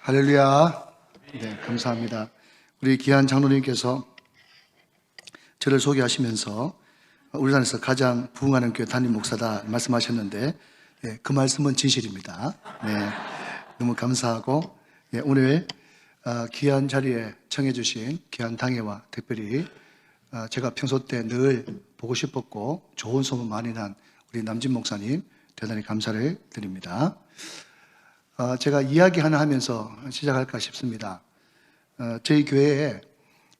할렐루야. 네, 감사합니다. 우리 귀한 장로님께서 저를 소개하시면서 우리 단에서 가장 부흥하는 교회 담임 목사다 말씀하셨는데, 네, 그 말씀은 진실입니다. 네, 너무 감사하고, 네, 오늘 귀한 자리에 청해주신 귀한 당회와 특별히 제가 평소 때 늘 보고 싶었고 좋은 소문 많이 난 우리 남진 목사님 대단히 감사를 드립니다. 제가 이야기 하나 하면서 시작할까 싶습니다. 저희 교회에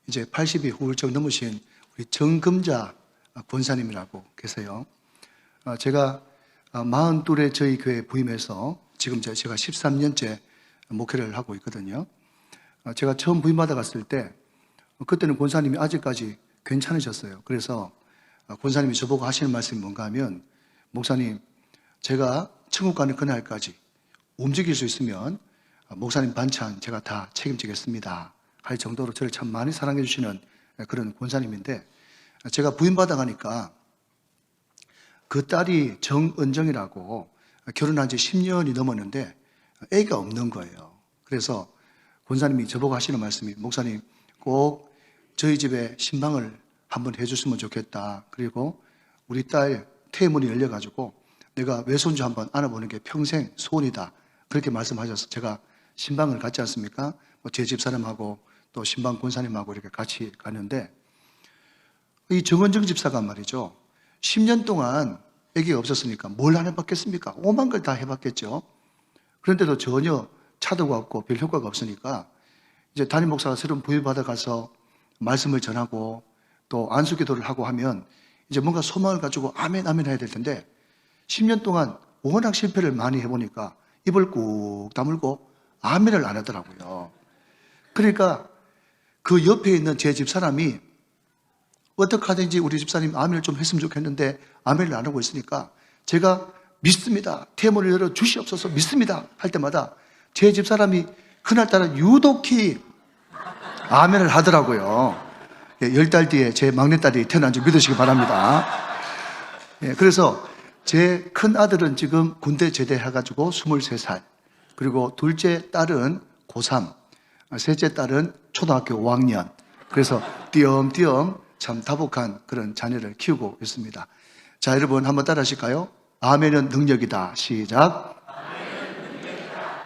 이제 80이 훌쩍 넘으신 우리 정금자 권사님이라고 계세요. 제가 42에 저희 교회에 부임해서 지금 제가 13년째 목회를 하고 있거든요. 제가 처음 부임받아 갔을 때 그때는 권사님이 아직까지 괜찮으셨어요. 그래서 권사님이 저보고 하시는 말씀이 뭔가 하면, 목사님, 제가 천국 가는 그날까지 움직일 수 있으면 목사님 반찬 제가 다 책임지겠습니다 할 정도로 저를 참 많이 사랑해 주시는 그런 권사님인데, 제가 부임받아 가니까 그 딸이 정은정이라고 결혼한 지 10년이 넘었는데 애가 없는 거예요. 그래서 권사님이 저보고 하시는 말씀이, 목사님 꼭 저희 집에 신방을 한번 해줬으면 좋겠다. 그리고 우리 딸 태문이 열려가지고 내가 외손주 한번 안아보는 게 평생 소원이다. 그렇게 말씀하셔서 제가 신방을 갔지 않습니까? 제 집사람하고 또 신방 권사님하고 이렇게 같이 갔는데, 이 정은정 집사가 말이죠, 10년 동안 아기가 없었으니까 뭘 안 해봤겠습니까? 오만 걸 다 해봤겠죠. 그런데도 전혀 차도가 없고 별 효과가 없으니까 이제 담임 목사가 새로운 부임받아 가서 말씀을 전하고 또 안수기도를 하고 하면 이제 뭔가 소망을 가지고 아멘 아멘 해야 될 텐데, 10년 동안 워낙 실패를 많이 해보니까 입을 꾹 다물고 아멘을 안 하더라고요. 그러니까 그 옆에 있는 제 집사람이 어떻게 하든지 우리 집사님 아멘을 좀 했으면 좋겠는데 아멘을 안 하고 있으니까 제가 믿습니다, 태문을 열어 주시옵소서, 믿습니다 할 때마다 제 집사람이 그날따라 유독히 아멘을 하더라고요. 10달 뒤에 제 막내딸이 태어난 줄 믿으시기 바랍니다. 그래서 제 큰 아들은 지금 군대 제대해가지고 23살, 그리고 둘째 딸은 고3, 셋째 딸은 초등학교 5학년. 그래서 띄엄띄엄 참 다복한 그런 자녀를 키우고 있습니다. 자, 여러분 한번 따라 하실까요? 아멘은 능력이다. 시작.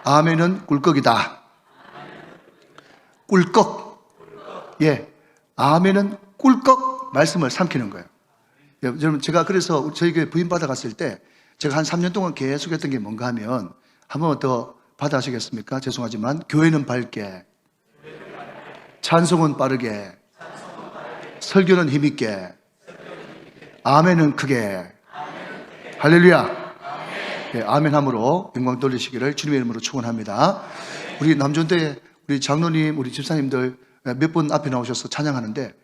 아멘은 꿀꺽이다. 꿀꺽. 예, 아멘은 꿀꺽 말씀을 삼키는 거예요. 여러분, 제가 그래서 저희 교회 부임받아 갔을 때 제가 한 3년 동안 계속 했던 게 뭔가 하면, 한 번 더 받아하시겠습니까? 죄송하지만 교회는 밝게, 찬송은 빠르게, 설교는 힘있게, 아멘은 크게. 할렐루야. 예, 아멘함으로 영광 돌리시기를 주님의 이름으로 축원합니다. 우리 남존대 우리 장로님, 우리 집사님들 몇 분 앞에 나오셔서 찬양하는데,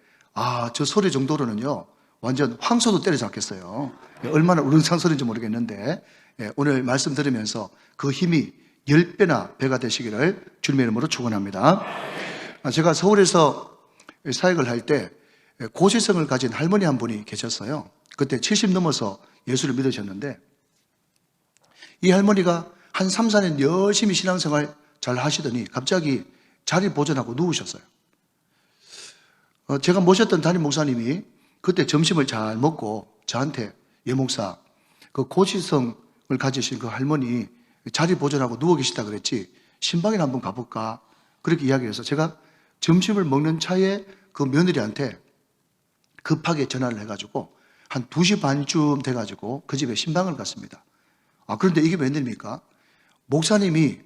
저 소리 정도로는요 완전 황소도 때려잡겠어요. 얼마나 우렁찬 소리인지 모르겠는데, 오늘 말씀 들으면서 그 힘이 10배나 배가 되시기를 주님의 이름으로 축원합니다. 제가 서울에서 사역을 할 때 고시성을 가진 할머니 한 분이 계셨어요. 그때 70 넘어서 예수를 믿으셨는데, 이 할머니가 한 3, 4년 열심히 신앙생활 잘 하시더니 갑자기 자리 보존하고 누우셨어요. 제가 모셨던 담임 목사님이 그때 점심을 잘 먹고 저한테, 예 목사, 그 고지성을 가지신 그 할머니 자리 보존하고 누워 계시다 그랬지, 신방이나 한번 가볼까, 그렇게 이야기해서 제가 점심을 먹는 차에 그 며느리한테 급하게 전화를 해가지고 한 2시 반쯤 돼가지고 그 집에 신방을 갔습니다. 그런데 이게 웬일입니까? 목사님이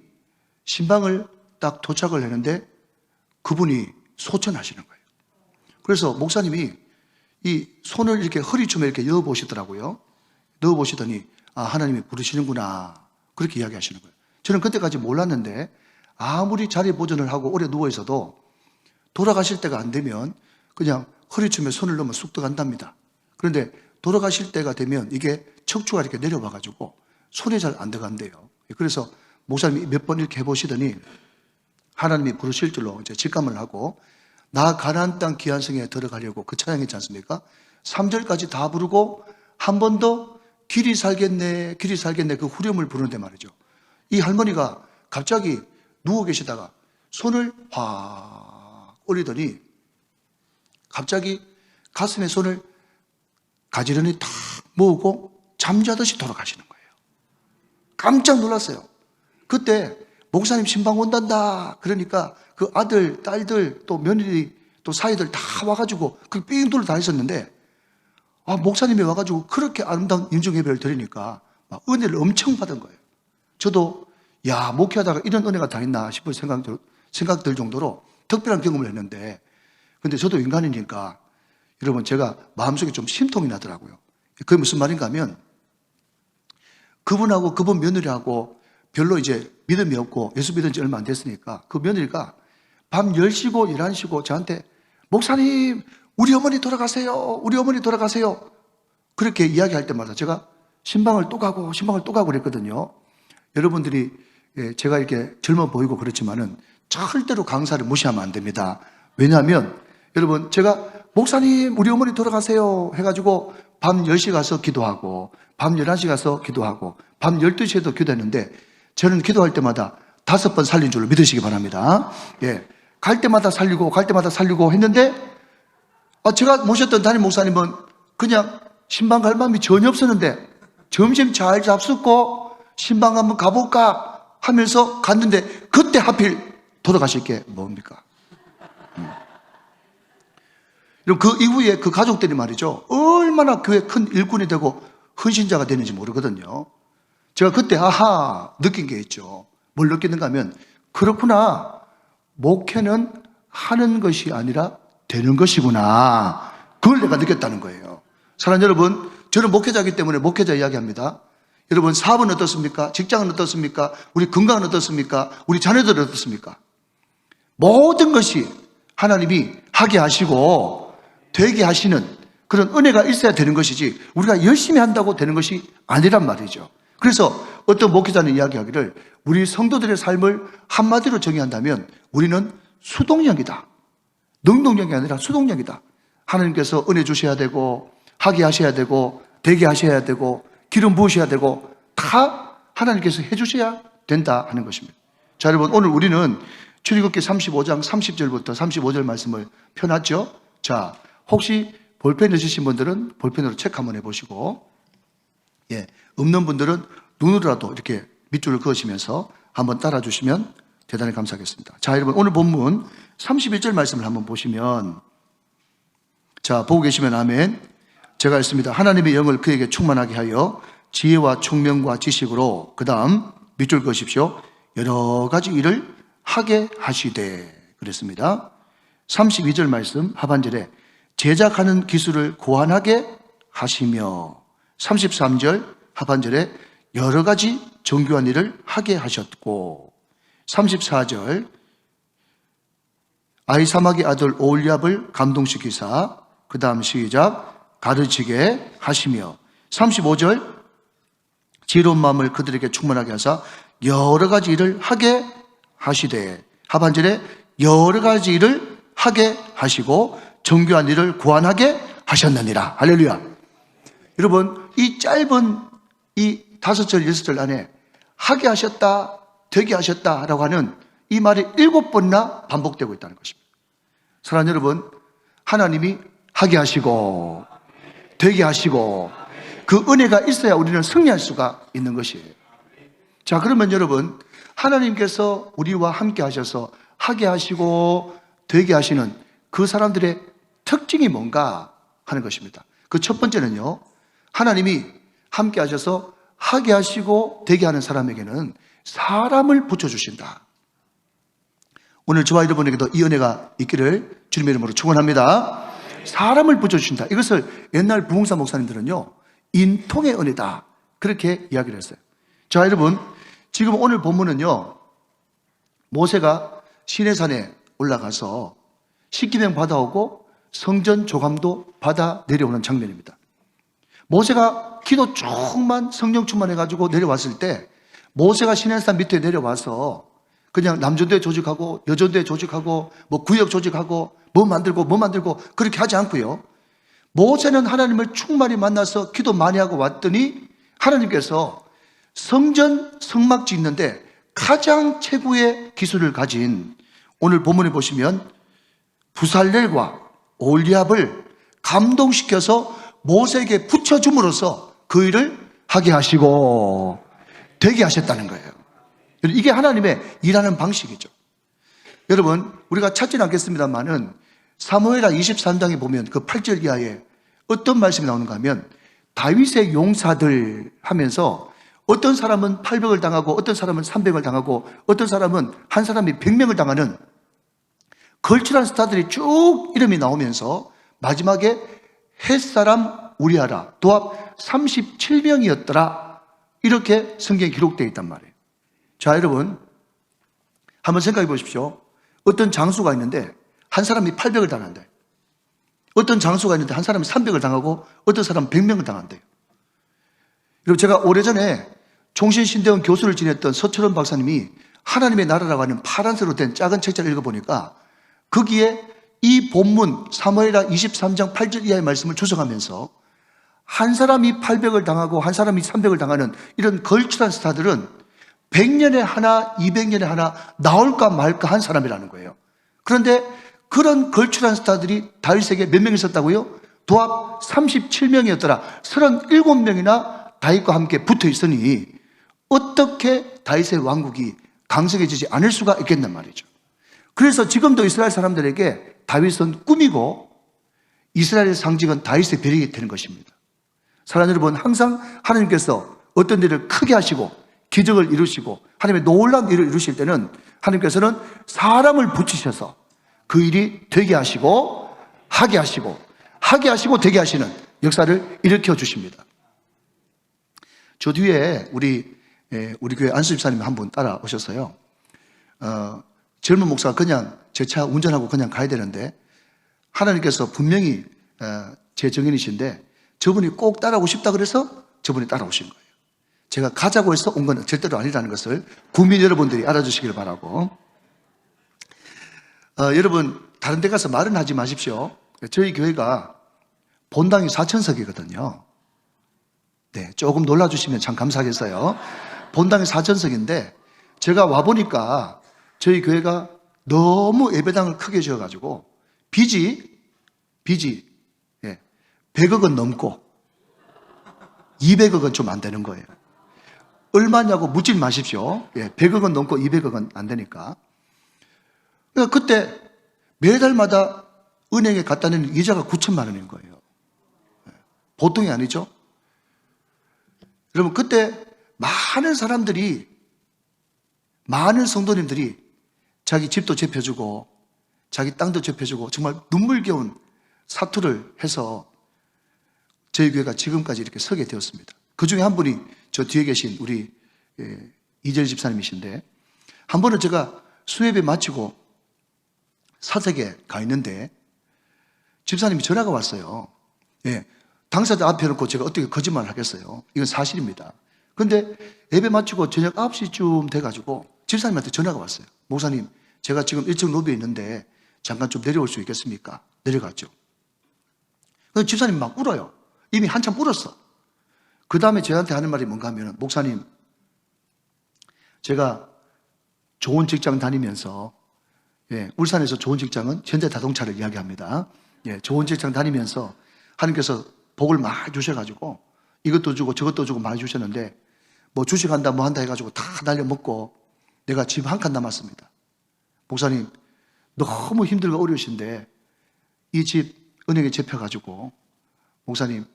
신방을 딱 도착을 했는데 그분이 소천하시는 거예요. 그래서 목사님이 이 손을 이렇게 허리춤에 이렇게 넣어보시더라고요. 넣어보시더니 하나님이 부르시는구나, 그렇게 이야기하시는 거예요. 저는 그때까지 몰랐는데 아무리 자리 보존을 하고 오래 누워있어도 돌아가실 때가 안 되면 그냥 허리춤에 손을 넣으면 쑥 들어간답니다. 그런데 돌아가실 때가 되면 이게 척추가 이렇게 내려와가지고 손이 잘 안 들어간대요. 그래서 목사님이 몇 번 이렇게 해보시더니 하나님이 부르실 줄로 이제 직감을 하고, 나 가나안 땅 귀한 성에 들어가려고 그 찬양했지 않습니까? 3절까지 다 부르고 한 번 더 길이 살겠네, 길이 살겠네 그 후렴을 부르는데 말이죠, 이 할머니가 갑자기 누워 계시다가 손을 확 올리더니 갑자기 가슴에 손을 가지런히 탁 모으고 잠자듯이 돌아가시는 거예요. 깜짝 놀랐어요. 그때 목사님 신방 온단다 그러니까 그 아들, 딸들, 또 며느리, 또 사이들 다 와가지고 그 삥 둘러 다녔었는데 목사님이 와가지고 그렇게 아름다운 임종 예배를 드리니까 막 은혜를 엄청 받은 거예요. 저도 목회하다가 이런 은혜가 다 있나 싶은 생각들 정도로 특별한 경험을 했는데, 근데 저도 인간이니까 여러분 제가 마음속에 좀 심통이 나더라고요. 그게 무슨 말인가 하면 그분하고 그분 며느리하고 별로 이제 믿음이 없고 예수 믿은 지 얼마 안 됐으니까 그 며느리가 밤 10시고 11시고 저한테 목사님 우리 어머니 돌아가세요. 우리 어머니 돌아가세요. 그렇게 이야기할 때마다 제가 신방을 또 가고 그랬거든요. 여러분들이 제가 이렇게 젊어 보이고 그렇지만은 절대로 강사를 무시하면 안 됩니다. 왜냐하면 여러분 제가 목사님 우리 어머니 돌아가세요 해가지고 밤 10시 가서 기도하고 밤 11시 가서 기도하고 밤 12시에도 기도했는데 저는 기도할 때마다 5번 살린 줄로 믿으시기 바랍니다. 갈 때마다 살리고 했는데 제가 모셨던 담임 목사님은 그냥 신방 갈 마음이 전혀 없었는데 점심 잘 잡숫고 신방 한번 가볼까 하면서 갔는데 그때 하필 돌아가실 게 뭡니까? 그 이후에 그 가족들이 말이죠 얼마나 교회 큰 일꾼이 되고 헌신자가 되는지 모르거든요. 제가 그때 느낀 게 있죠. 뭘 느끼는가 하면 그렇구나, 목회는 하는 것이 아니라 되는 것이구나, 그걸 내가 느꼈다는 거예요. 사랑하는 여러분, 저는 목회자이기 때문에 목회자 이야기합니다. 여러분 사업은 어떻습니까? 직장은 어떻습니까? 우리 건강은 어떻습니까? 우리 자녀들은 어떻습니까? 모든 것이 하나님이 하게 하시고 되게 하시는 그런 은혜가 있어야 되는 것이지 우리가 열심히 한다고 되는 것이 아니란 말이죠. 그래서 어떤 목회자는 이야기하기를 우리 성도들의 삶을 한마디로 정의한다면 우리는 수동력이다. 능동력이 아니라 수동력이다. 하나님께서 은혜 주셔야 되고 하게 하셔야 되고 되게 하셔야 되고 기름 부으셔야 되고 다 하나님께서 해주셔야 된다 하는 것입니다. 자, 여러분 오늘 우리는 출애굽기 35장 30절부터 35절 말씀을 펴놨죠. 자, 혹시 볼펜 있으신 분들은 볼펜으로 체크 한번 해보시고, 없는 분들은 눈으로라도 이렇게 밑줄을 그으시면서 한번 따라주시면 대단히 감사하겠습니다. 자, 여러분 오늘 본문 31절 말씀을 한번 보시면, 자, 보고 계시면 아멘. 제가 했습니다. 하나님의 영을 그에게 충만하게 하여 지혜와 총명과 지식으로, 그 다음 밑줄 그으십시오. 여러 가지 일을 하게 하시되 그랬습니다. 32절 말씀 하반절에 제작하는 기술을 고안하게 하시며, 33절 하반절에 여러 가지 정교한 일을 하게 하셨고, 34절 아히사막의 아들 오홀리압을 감동시키사, 그 다음 시작 가르치게 하시며, 35절 지혜로운 마음을 그들에게 충만하게 하사 여러 가지 일을 하게 하시되, 하반절에 여러 가지 일을 하게 하시고 정교한 일을 고안하게 하셨느니라. 할렐루야. 여러분 이 짧은 이 5절 6절 안에 하게 하셨다, 되게 하셨다라고 하는 이 말이 7번이나 반복되고 있다는 것입니다. 사랑하는 여러분, 하나님이 하게 하시고 되게 하시고 그 은혜가 있어야 우리는 승리할 수가 있는 것이에요. 자, 그러면 여러분, 하나님께서 우리와 함께 하셔서 하게 하시고 되게 하시는 그 사람들의 특징이 뭔가 하는 것입니다. 그 첫 번째는요, 하나님이 함께 하셔서 하게 하시고 되게 하는 사람에게는 사람을 붙여주신다. 오늘 저와 여러분에게도 이 은혜가 있기를 주님의 이름으로 축원합니다. 사람을 붙여주신다. 이것을 옛날 부흥사 목사님들은요, 인통의 은혜다, 그렇게 이야기를 했어요. 자, 여러분, 지금 오늘 본문은요, 모세가 시내산에 올라가서 십계명 받아오고 성전 조감도 받아 내려오는 장면입니다. 모세가 기도 조금만 성령 충만해가지고 내려왔을 때, 모세가 시내산 밑에 내려와서 그냥 남전대 조직하고 여전대 조직하고 뭐 구역 조직하고 뭐 만들고 그렇게 하지 않고요, 모세는 하나님을 충만히 만나서 기도 많이 하고 왔더니 하나님께서 성전 성막 짓는데 가장 최고의 기술을 가진 오늘 본문에 보시면 부살렐과 올리압을 감동시켜서 모세에게 붙여줌으로써 그 일을 하게 하시고 되게 하셨다는 거예요. 이게 하나님의 일하는 방식이죠. 여러분, 우리가 찾지는 않겠습니다만은 사무엘하 23장에 보면 그 8절 이하에 어떤 말씀이 나오는가 하면 다윗의 용사들 하면서 어떤 사람은 800을 당하고 어떤 사람은 300을 당하고 어떤 사람은 한 사람이 100명을 당하는 걸출한 스타들이 쭉 이름이 나오면서 마지막에 햇사람 우리아라 도합 37명이었더라 이렇게 성경에 기록되어 있단 말이에요. 자, 여러분 한번 생각해 보십시오. 어떤 장수가 있는데 한 사람이 800을 당한대. 어떤 장수가 있는데 한 사람이 300을 당하고 어떤 사람은 100명을 당한대요. 그리고 제가 오래전에 총신신대원 교수를 지냈던 서철원 박사님이 하나님의 나라라고 하는 파란색으로 된 작은 책자를 읽어보니까 거기에 이 본문 사무엘하 23장 8절 이하의 말씀을 주석하면서 한 사람이 800을 당하고 한 사람이 300을 당하는 이런 걸출한 스타들은 100년에 하나 200년에 하나 나올까 말까 한 사람이라는 거예요. 그런데 그런 걸출한 스타들이 다윗에게 몇 명 있었다고요? 도합 37명이었더라. 37명이나 다윗과 함께 붙어 있으니 어떻게 다윗의 왕국이 강성해지지 않을 수가 있겠단 말이죠. 그래서 지금도 이스라엘 사람들에게 다윗은 꿈이고 이스라엘의 상징은 다윗의 벼락이 되는 것입니다. 사랑하는 여러분, 항상 하나님께서 어떤 일을 크게 하시고 기적을 이루시고 하나님의 놀라운 일을 이루실 때는 하나님께서는 사람을 붙이셔서 그 일이 되게 하시고 하게 하시고 되게 하시는 역사를 일으켜 주십니다. 저 뒤에 우리 교회 안수 집사님 한 분 따라오셨어요. 젊은 목사가 그냥 제 차 운전하고 그냥 가야 되는데 하나님께서 분명히 제 정인이신데 저분이 꼭 따라오고 싶다 그래서 저분이 따라오신 거예요. 제가 가자고 해서 온 건 절대로 아니라는 것을 국민 여러분들이 알아주시길 바라고. 여러분 다른 데 가서 말은 하지 마십시오. 저희 교회가 본당이 4,000석이거든요. 네, 조금 놀라주시면 참 감사하겠어요. 본당이 4,000석인데 제가 와보니까 저희 교회가 너무 예배당을 크게 지어가지고 빚이 100억 원 넘고 200억 원 좀 안 되는 거예요. 얼마냐고 묻지 마십시오. 100억 원 넘고 200억 원 안 되니까. 그러니까 그때 매달마다 은행에 갖다 내는 이자가 9천만 원인 거예요. 보통이 아니죠. 여러분 그때 많은 사람들이, 많은 성도님들이 자기 집도 접혀주고 자기 땅도 접혀주고 정말 눈물겨운 사투를 해서 저희 교회가 지금까지 이렇게 서게 되었습니다. 그 중에 한 분이 저 뒤에 계신 우리 이재일 집사님이신데, 한 번은 제가 수협에 마치고 사색에 가 있는데 집사님이 전화가 왔어요. 당사자 앞에 놓고 제가 어떻게 거짓말을 하겠어요. 이건 사실입니다. 그런데 예배 마치고 저녁 9시쯤 돼가지고 집사님한테 전화가 왔어요. 목사님, 제가 지금 1층 로비에 있는데 잠깐 좀 내려올 수 있겠습니까? 내려갔죠. 그래서 집사님이 막 울어요. 이미 한참 울었어. 그 다음에 저한테 하는 말이 뭔가 하면, 목사님, 제가 좋은 직장 다니면서, 울산에서 좋은 직장은 현대자동차를 이야기합니다. 좋은 직장 다니면서 하나님께서 복을 많이 주셔가지고 이것도 주고 저것도 주고 많이 주셨는데 뭐 주식한다 뭐 한다 해가지고 다 날려먹고 내가 집 한 칸 남았습니다. 목사님, 너무 힘들고 어려우신데 이 집 은행에 접혀가지고 목사님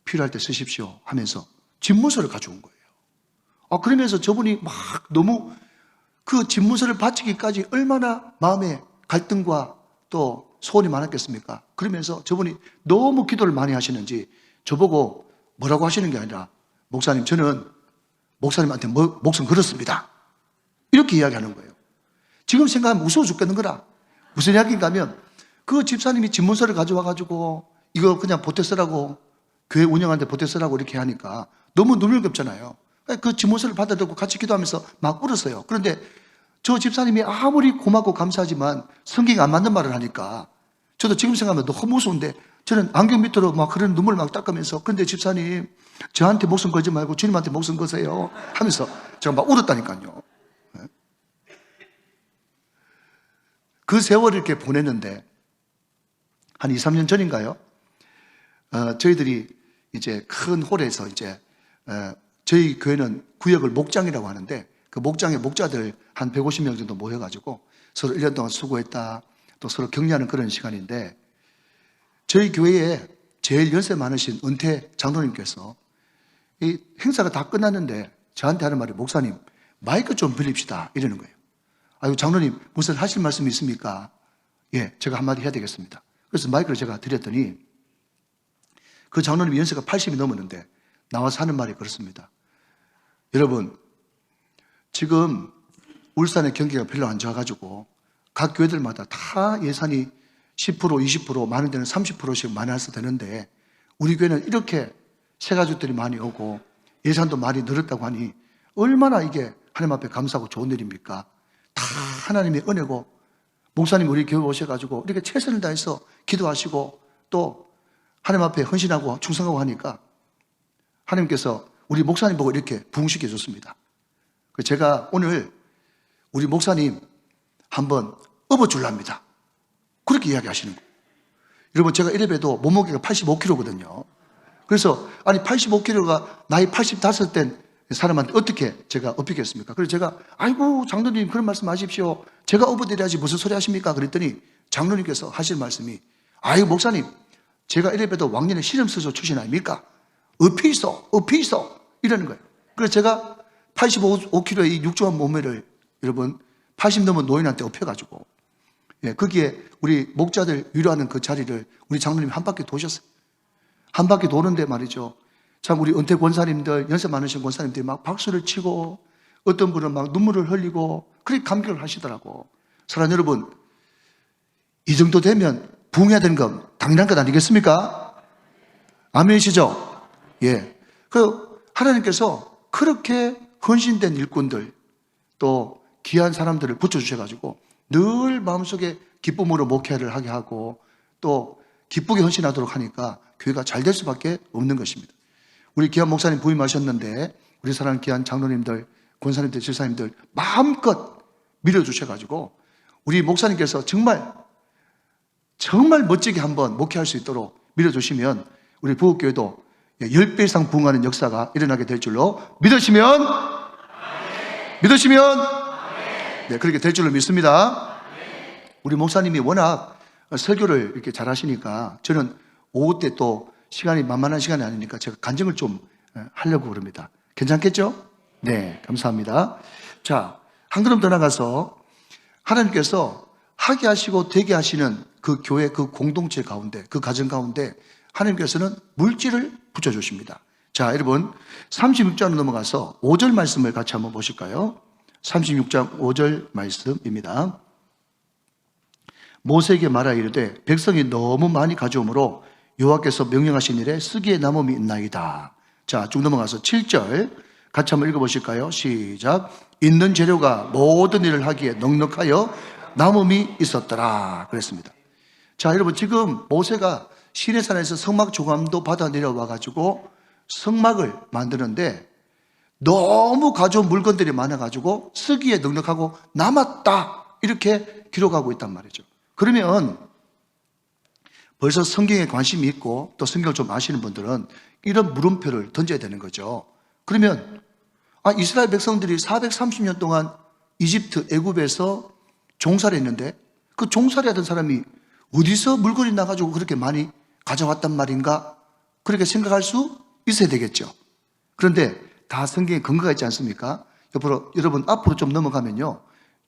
필요할 때 쓰십시오 하면서 집문서를 가져온 거예요. 그러면서 저분이 막 너무 그 집문서를 바치기까지 얼마나 마음에 갈등과 또 소원이 많았겠습니까? 그러면서 저분이 너무 기도를 많이 하시는지 저보고 뭐라고 하시는 게 아니라, 목사님, 저는 목사님한테 목숨 걸었습니다. 이렇게 이야기하는 거예요. 지금 생각하면 무서워 죽겠는 거라. 무슨 이야기인가 하면 그 집사님이 집문서를 가져와가지고 이거 그냥 보태 쓰라고, 교회 운영하는데 보태 쓰라고 이렇게 하니까 너무 눈물겹잖아요. 그 집문서를 받아들고 같이 기도하면서 막 울었어요. 그런데 저 집사님이 아무리 고맙고 감사하지만 성경이 안 맞는 말을 하니까 저도 지금 생각하면 너무 무서운데 저는 안경 밑으로 막 그런 눈물을 막 닦으면서, 그런데 집사님 저한테 목숨 걸지 말고 주님한테 목숨 거세요 하면서 제가 막 울었다니까요. 그 세월을 이렇게 보냈는데 한 2, 3년 전인가요? 저희들이 이제 큰 홀에서 이제 저희 교회는 구역을 목장이라고 하는데 그 목장의 목자들 한 150명 정도 모여가지고 서로 1년 동안 수고했다 또 서로 격려하는 그런 시간인데 저희 교회에 제일 연세 많으신 은퇴 장로님께서 이 행사가 다 끝났는데 저한테 하는 말이 목사님 마이크 좀 빌립시다 이러는 거예요. 아유 장로님 무슨 하실 말씀이 있습니까? 예, 제가 한마디 해야 되겠습니다. 그래서 마이크를 제가 드렸더니 그 장로님 연세가 80이 넘었는데 나와서 하는 말이 그렇습니다. 여러분 지금 울산의 경기가 별로 안 좋아가지고 각 교회들마다 다 예산이 10%, 20%, 많은 데는 30%씩 많아서 되는데 우리 교회는 이렇게 새가족들이 많이 오고 예산도 많이 늘었다고 하니 얼마나 이게 하나님 앞에 감사하고 좋은 일입니까? 다 하나님의 은혜고 목사님 우리 교회 오셔가지고 이렇게 최선을 다해서 기도하시고 또 하나님 앞에 헌신하고 충성하고 하니까 하나님께서 우리 목사님 보고 이렇게 부흥시켜 줬습니다. 제가 오늘 우리 목사님 한번 업어줄랍니다. 그렇게 이야기하시는 거예요. 여러분 제가 이래봬도 몸무게가 85kg거든요. 그래서 아니 85kg가 나이 85 된 사람한테 어떻게 제가 업히겠습니까? 그래서 제가 아이고 장로님 그런 말씀 하십시오. 제가 업어드려야지 무슨 소리 하십니까? 그랬더니 장로님께서 하실 말씀이 아이고 목사님 제가 이래봬도 왕년에 실험수소 출신 아닙니까? 업히 있어 이러는 거예요. 그래서 제가 85kg의 이 육중한 몸매를 여러분 80 넘은 노인한테 업혀가지고 거기에 우리 목자들 위로하는 그 자리를 우리 장로님이 한 바퀴 도셨어요. 한 바퀴 도는데 말이죠. 참 우리 은퇴 권사님들, 연세 많으신 권사님들이 막 박수를 치고 어떤 분은 막 눈물을 흘리고 그렇게 감격을 하시더라고. 사랑하는 여러분, 이 정도 되면 부흥해야 되는 건 당연한 것 아니겠습니까? 아멘이시죠? 예. 그 하나님께서 그렇게 헌신된 일꾼들 또 귀한 사람들을 붙여주셔가지고 늘 마음속에 기쁨으로 목회를 하게 하고 또 기쁘게 헌신하도록 하니까 교회가 잘 될 수밖에 없는 것입니다. 우리 귀한 목사님 부임하셨는데 우리 사랑하는 귀한 장로님들, 권사님들, 집사님들 마음껏 밀어주셔가지고 우리 목사님께서 정말 멋지게 한번 목회할 수 있도록 밀어주시면 우리 부흥교회도 10배 이상 부흥하는 역사가 일어나게 될 줄로 믿으시면 네, 그렇게 될 줄로 믿습니다. 우리 목사님이 워낙 설교를 이렇게 잘 하시니까 저는 오후 때 또 시간이 만만한 시간이 아니니까 제가 간증을 좀 하려고 그럽니다. 괜찮겠죠? 네, 감사합니다. 자, 한 걸음 더 나가서 하나님께서 하게 하시고 되게 하시는 그 교회 그 공동체 가운데 그 가정 가운데 하나님께서는 물질을 붙여주십니다. 자, 여러분 36장으로 넘어가서 5절 말씀을 같이 한번 보실까요? 36장 5절 말씀입니다. 모세에게 말하 이르되 백성이 너무 많이 가져오므로 여호와께서 명령하신 일에 쓰기에 남음이 있나이다. 자, 쭉 넘어가서 7절 같이 한번 읽어보실까요? 시작. 있는 재료가 모든 일을 하기에 넉넉하여 남음이 있었더라 그랬습니다. 자, 여러분 지금 모세가 시내산에서 성막 조감도 받아 내려와 가지고 성막을 만드는데 너무 가져온 물건들이 많아가지고 쓰기에 넉넉하고 남았다 이렇게 기록하고 있단 말이죠. 그러면 벌써 성경에 관심이 있고 또 성경을 좀 아시는 분들은 이런 물음표를 던져야 되는 거죠. 그러면 이스라엘 백성들이 430년 동안 이집트 애굽에서 종살이 했는데 그 종살이 하던 사람이 어디서 물건이 나가지고 그렇게 많이 가져왔단 말인가 그렇게 생각할 수 있어야 되겠죠. 그런데 다 성경에 근거가 있지 않습니까? 여러분 앞으로 좀 넘어가면요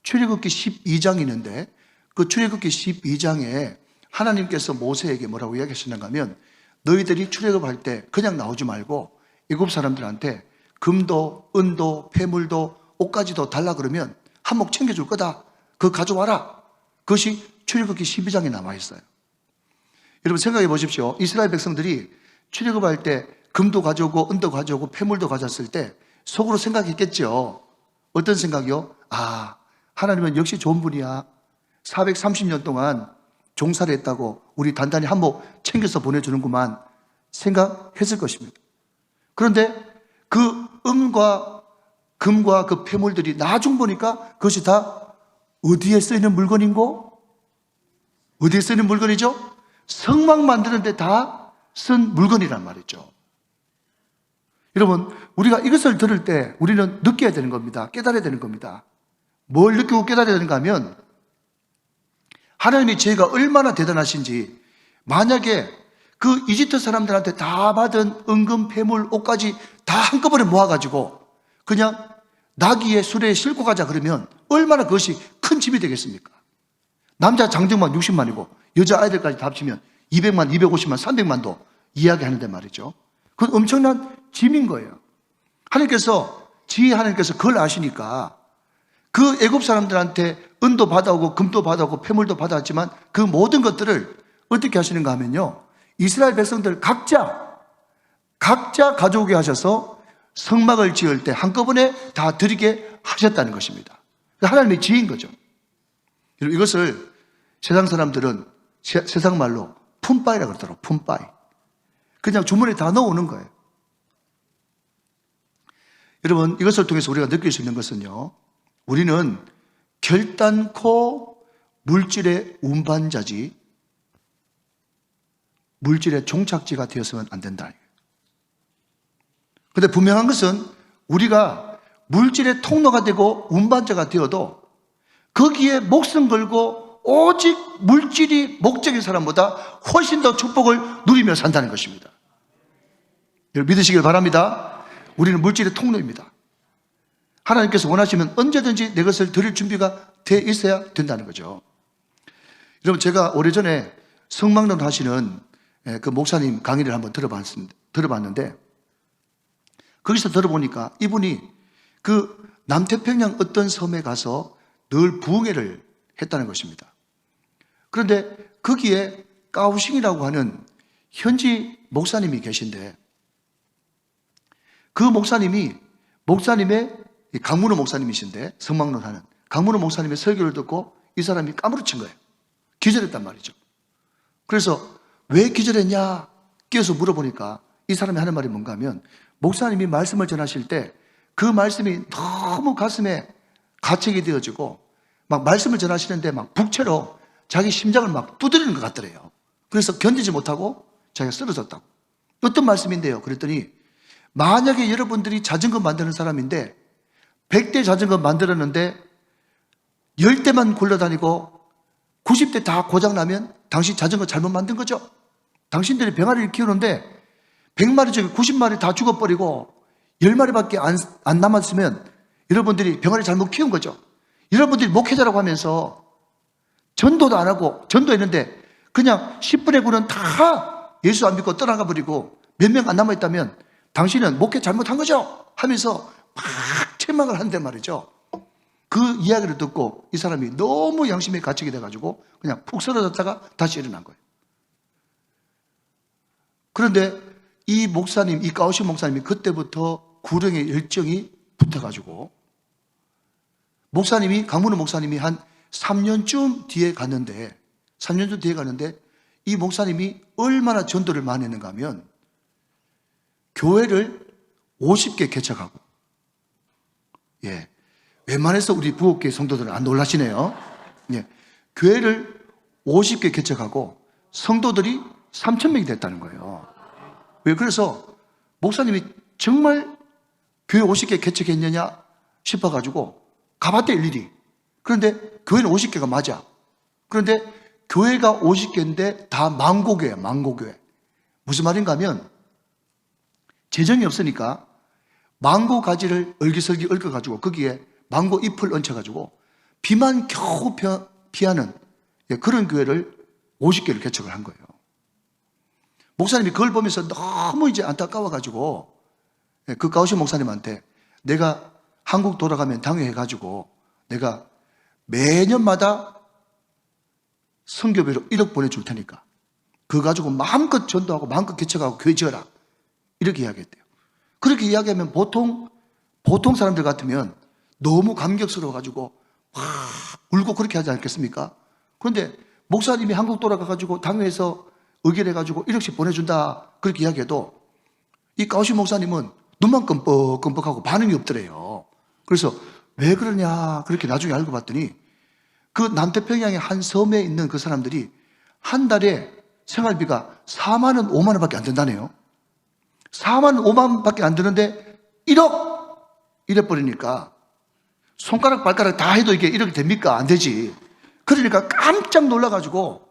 출애굽기 12장이 있는데 그 출애굽기 12장에 하나님께서 모세에게 뭐라고 이야기하시는가 하면 너희들이 출애굽할 때 그냥 나오지 말고 애굽 사람들한테 금도 은도 폐물도 옷가지도 달라 그러면 한몫 챙겨줄 거다. 그거 가져와라. 그것이 출애굽기 12장에 나와 있어요. 여러분 생각해 보십시오. 이스라엘 백성들이 출애굽할 때 금도 가져오고 은도 가져오고 폐물도 가져왔을 때 속으로 생각했겠죠. 어떤 생각이요? 하나님은 역시 좋은 분이야. 430년 동안 종살이 했다고 우리 단단히 한몫 챙겨서 보내주는구만 생각했을 것입니다. 그런데 그 은과 금과 그 폐물들이 나중 보니까 그것이 다 어디에 쓰이는 물건인고? 어디에 쓰는 물건이죠? 성막 만드는데 다 쓴 물건이란 말이죠. 여러분, 우리가 이것을 들을 때 우리는 느껴야 되는 겁니다. 깨달아야 되는 겁니다. 뭘 느끼고 깨달아야 되는가 하면 하나님의 지혜가 얼마나 대단하신지, 만약에 그 이집트 사람들한테 다 받은 은금, 폐물, 옷까지 다 한꺼번에 모아가지고 그냥 나귀의 수레에 싣고 가자 그러면 얼마나 그것이 큰 짐이 되겠습니까? 남자 장정만 60만이고 여자 아이들까지 다 합치면 200만, 250만, 300만도 이야기하는데 말이죠. 그건 엄청난 짐인 거예요. 하나님께서 그걸 아시니까 그 애굽 사람들한테 은도 받아오고 금도 받아오고 폐물도 받아왔지만 그 모든 것들을 어떻게 하시는가 하면요, 이스라엘 백성들 각자 가져오게 하셔서 성막을 지을 때 한꺼번에 다 드리게 하셨다는 것입니다. 하나님의 지혜인 거죠. 이것을 세상 사람들은 세상 말로 푼바이라고 그러더라고요. 푼바이. 그냥 주머니에 다 넣어오는 거예요. 여러분, 이것을 통해서 우리가 느낄 수 있는 것은요, 우리는 결단코 물질의 운반자지 물질의 종착지가 되어서는 안 된다. 그런데 분명한 것은 우리가 물질의 통로가 되고 운반자가 되어도 거기에 목숨 걸고 오직 물질이 목적인 사람보다 훨씬 더 축복을 누리며 산다는 것입니다. 여러분 믿으시길 바랍니다. 우리는 물질의 통로입니다. 하나님께서 원하시면 언제든지 내 것을 드릴 준비가 돼 있어야 된다는 거죠. 여러분, 제가 오래전에 성막론 하시는 그 목사님 강의를 한번 들어봤는데 거기서 들어보니까 이분이 그 남태평양 어떤 섬에 가서 늘 부흥회를 했다는 것입니다. 그런데 거기에 까우싱이라고 하는 현지 목사님이 계신데 그 목사님의 강문호 목사님이신데 성막론 하는 강문호 목사님의 설교를 듣고 이 사람이 까무러친 거예요. 기절했단 말이죠. 그래서 왜 기절했냐 끼어서 물어보니까 이 사람이 하는 말이 뭔가 하면 목사님이 말씀을 전하실 때 그 말씀이 너무 가슴에 가책이 되어지고 막 말씀을 전하시는데 막 북채로 자기 심장을 막 두드리는 것 같더래요. 그래서 견디지 못하고 자기가 쓰러졌다고. 어떤 말씀인데요? 그랬더니 만약에 여러분들이 자전거 만드는 사람인데 100대 자전거 만들었는데 10대만 굴러다니고 90대 다 고장나면 당신 자전거 잘못 만든 거죠? 당신들이 병아리를 키우는데 100마리 중에 90마리 다 죽어버리고 10마리밖에 안 남았으면 여러분들이 병아리 잘못 키운 거죠. 여러분들이 목회자라고 하면서 전도도 안 하고 전도했는데 그냥 10분의 9는 다 예수 안 믿고 떠나가 버리고 몇 명 안 남아있다면 당신은 목회 잘못한 거죠? 하면서 막 책망을 한단 말이죠. 그 이야기를 듣고 이 사람이 너무 양심에 갇히게 돼가지고 그냥 푹 쓰러졌다가 다시 일어난 거예요. 그런데 이 목사님, 이 까오신 목사님이 그때부터 구령의 열정이 붙어가지고 강문호 목사님이 한 3년쯤 뒤에 갔는데 이 목사님이 얼마나 전도를 많이 했는가 하면 교회를 50개 개척하고, 웬만해서 우리 부엌계 성도들은 안 놀라시네요. 교회를 50개 개척하고 성도들이 3,000명이 됐다는 거예요. 왜? 그래서 목사님이 정말 교회 50개 개척했느냐 싶어가지고 가봤대 일일이. 그런데 교회는 50개가 맞아. 그런데 교회가 50개인데 다 망고교회야. 망고교회. 무슨 말인가 하면 재정이 없으니까 망고 가지를 얼기설기 얽어가지고 거기에 망고 잎을 얹혀가지고 비만 겨우 피하는 그런 교회를 50개를 개척을 한 거예요. 목사님이 그걸 보면서 너무 이제 안타까워가지고 그 까오신 목사님한테 내가 한국 돌아가면 당회해가지고 내가 매년마다 선교비로 1억 보내줄 테니까 그거 가지고 마음껏 전도하고 마음껏 개척하고 교회 지어라 이렇게 이야기했대요. 그렇게 이야기하면 보통 사람들 같으면 너무 감격스러워가지고 막 울고 그렇게 하지 않겠습니까? 그런데 목사님이 한국 돌아가가지고 당회에서 의결해가지고 1억씩 보내준다 그렇게 이야기해도 이 까오신 목사님은 눈만 끔뻑끔뻑하고 반응이 없더래요. 그래서 왜 그러냐 그렇게 나중에 알고 봤더니 그 남태평양의 한 섬에 있는 그 사람들이 한 달에 생활비가 4만 원, 5만 원밖에 안 된다네요. 4만 원, 5만 원밖에 안 드는데 1억! 이래 버리니까 손가락, 발가락 다 해도 이게 1억이 됩니까? 안 되지. 그러니까 깜짝 놀라가지고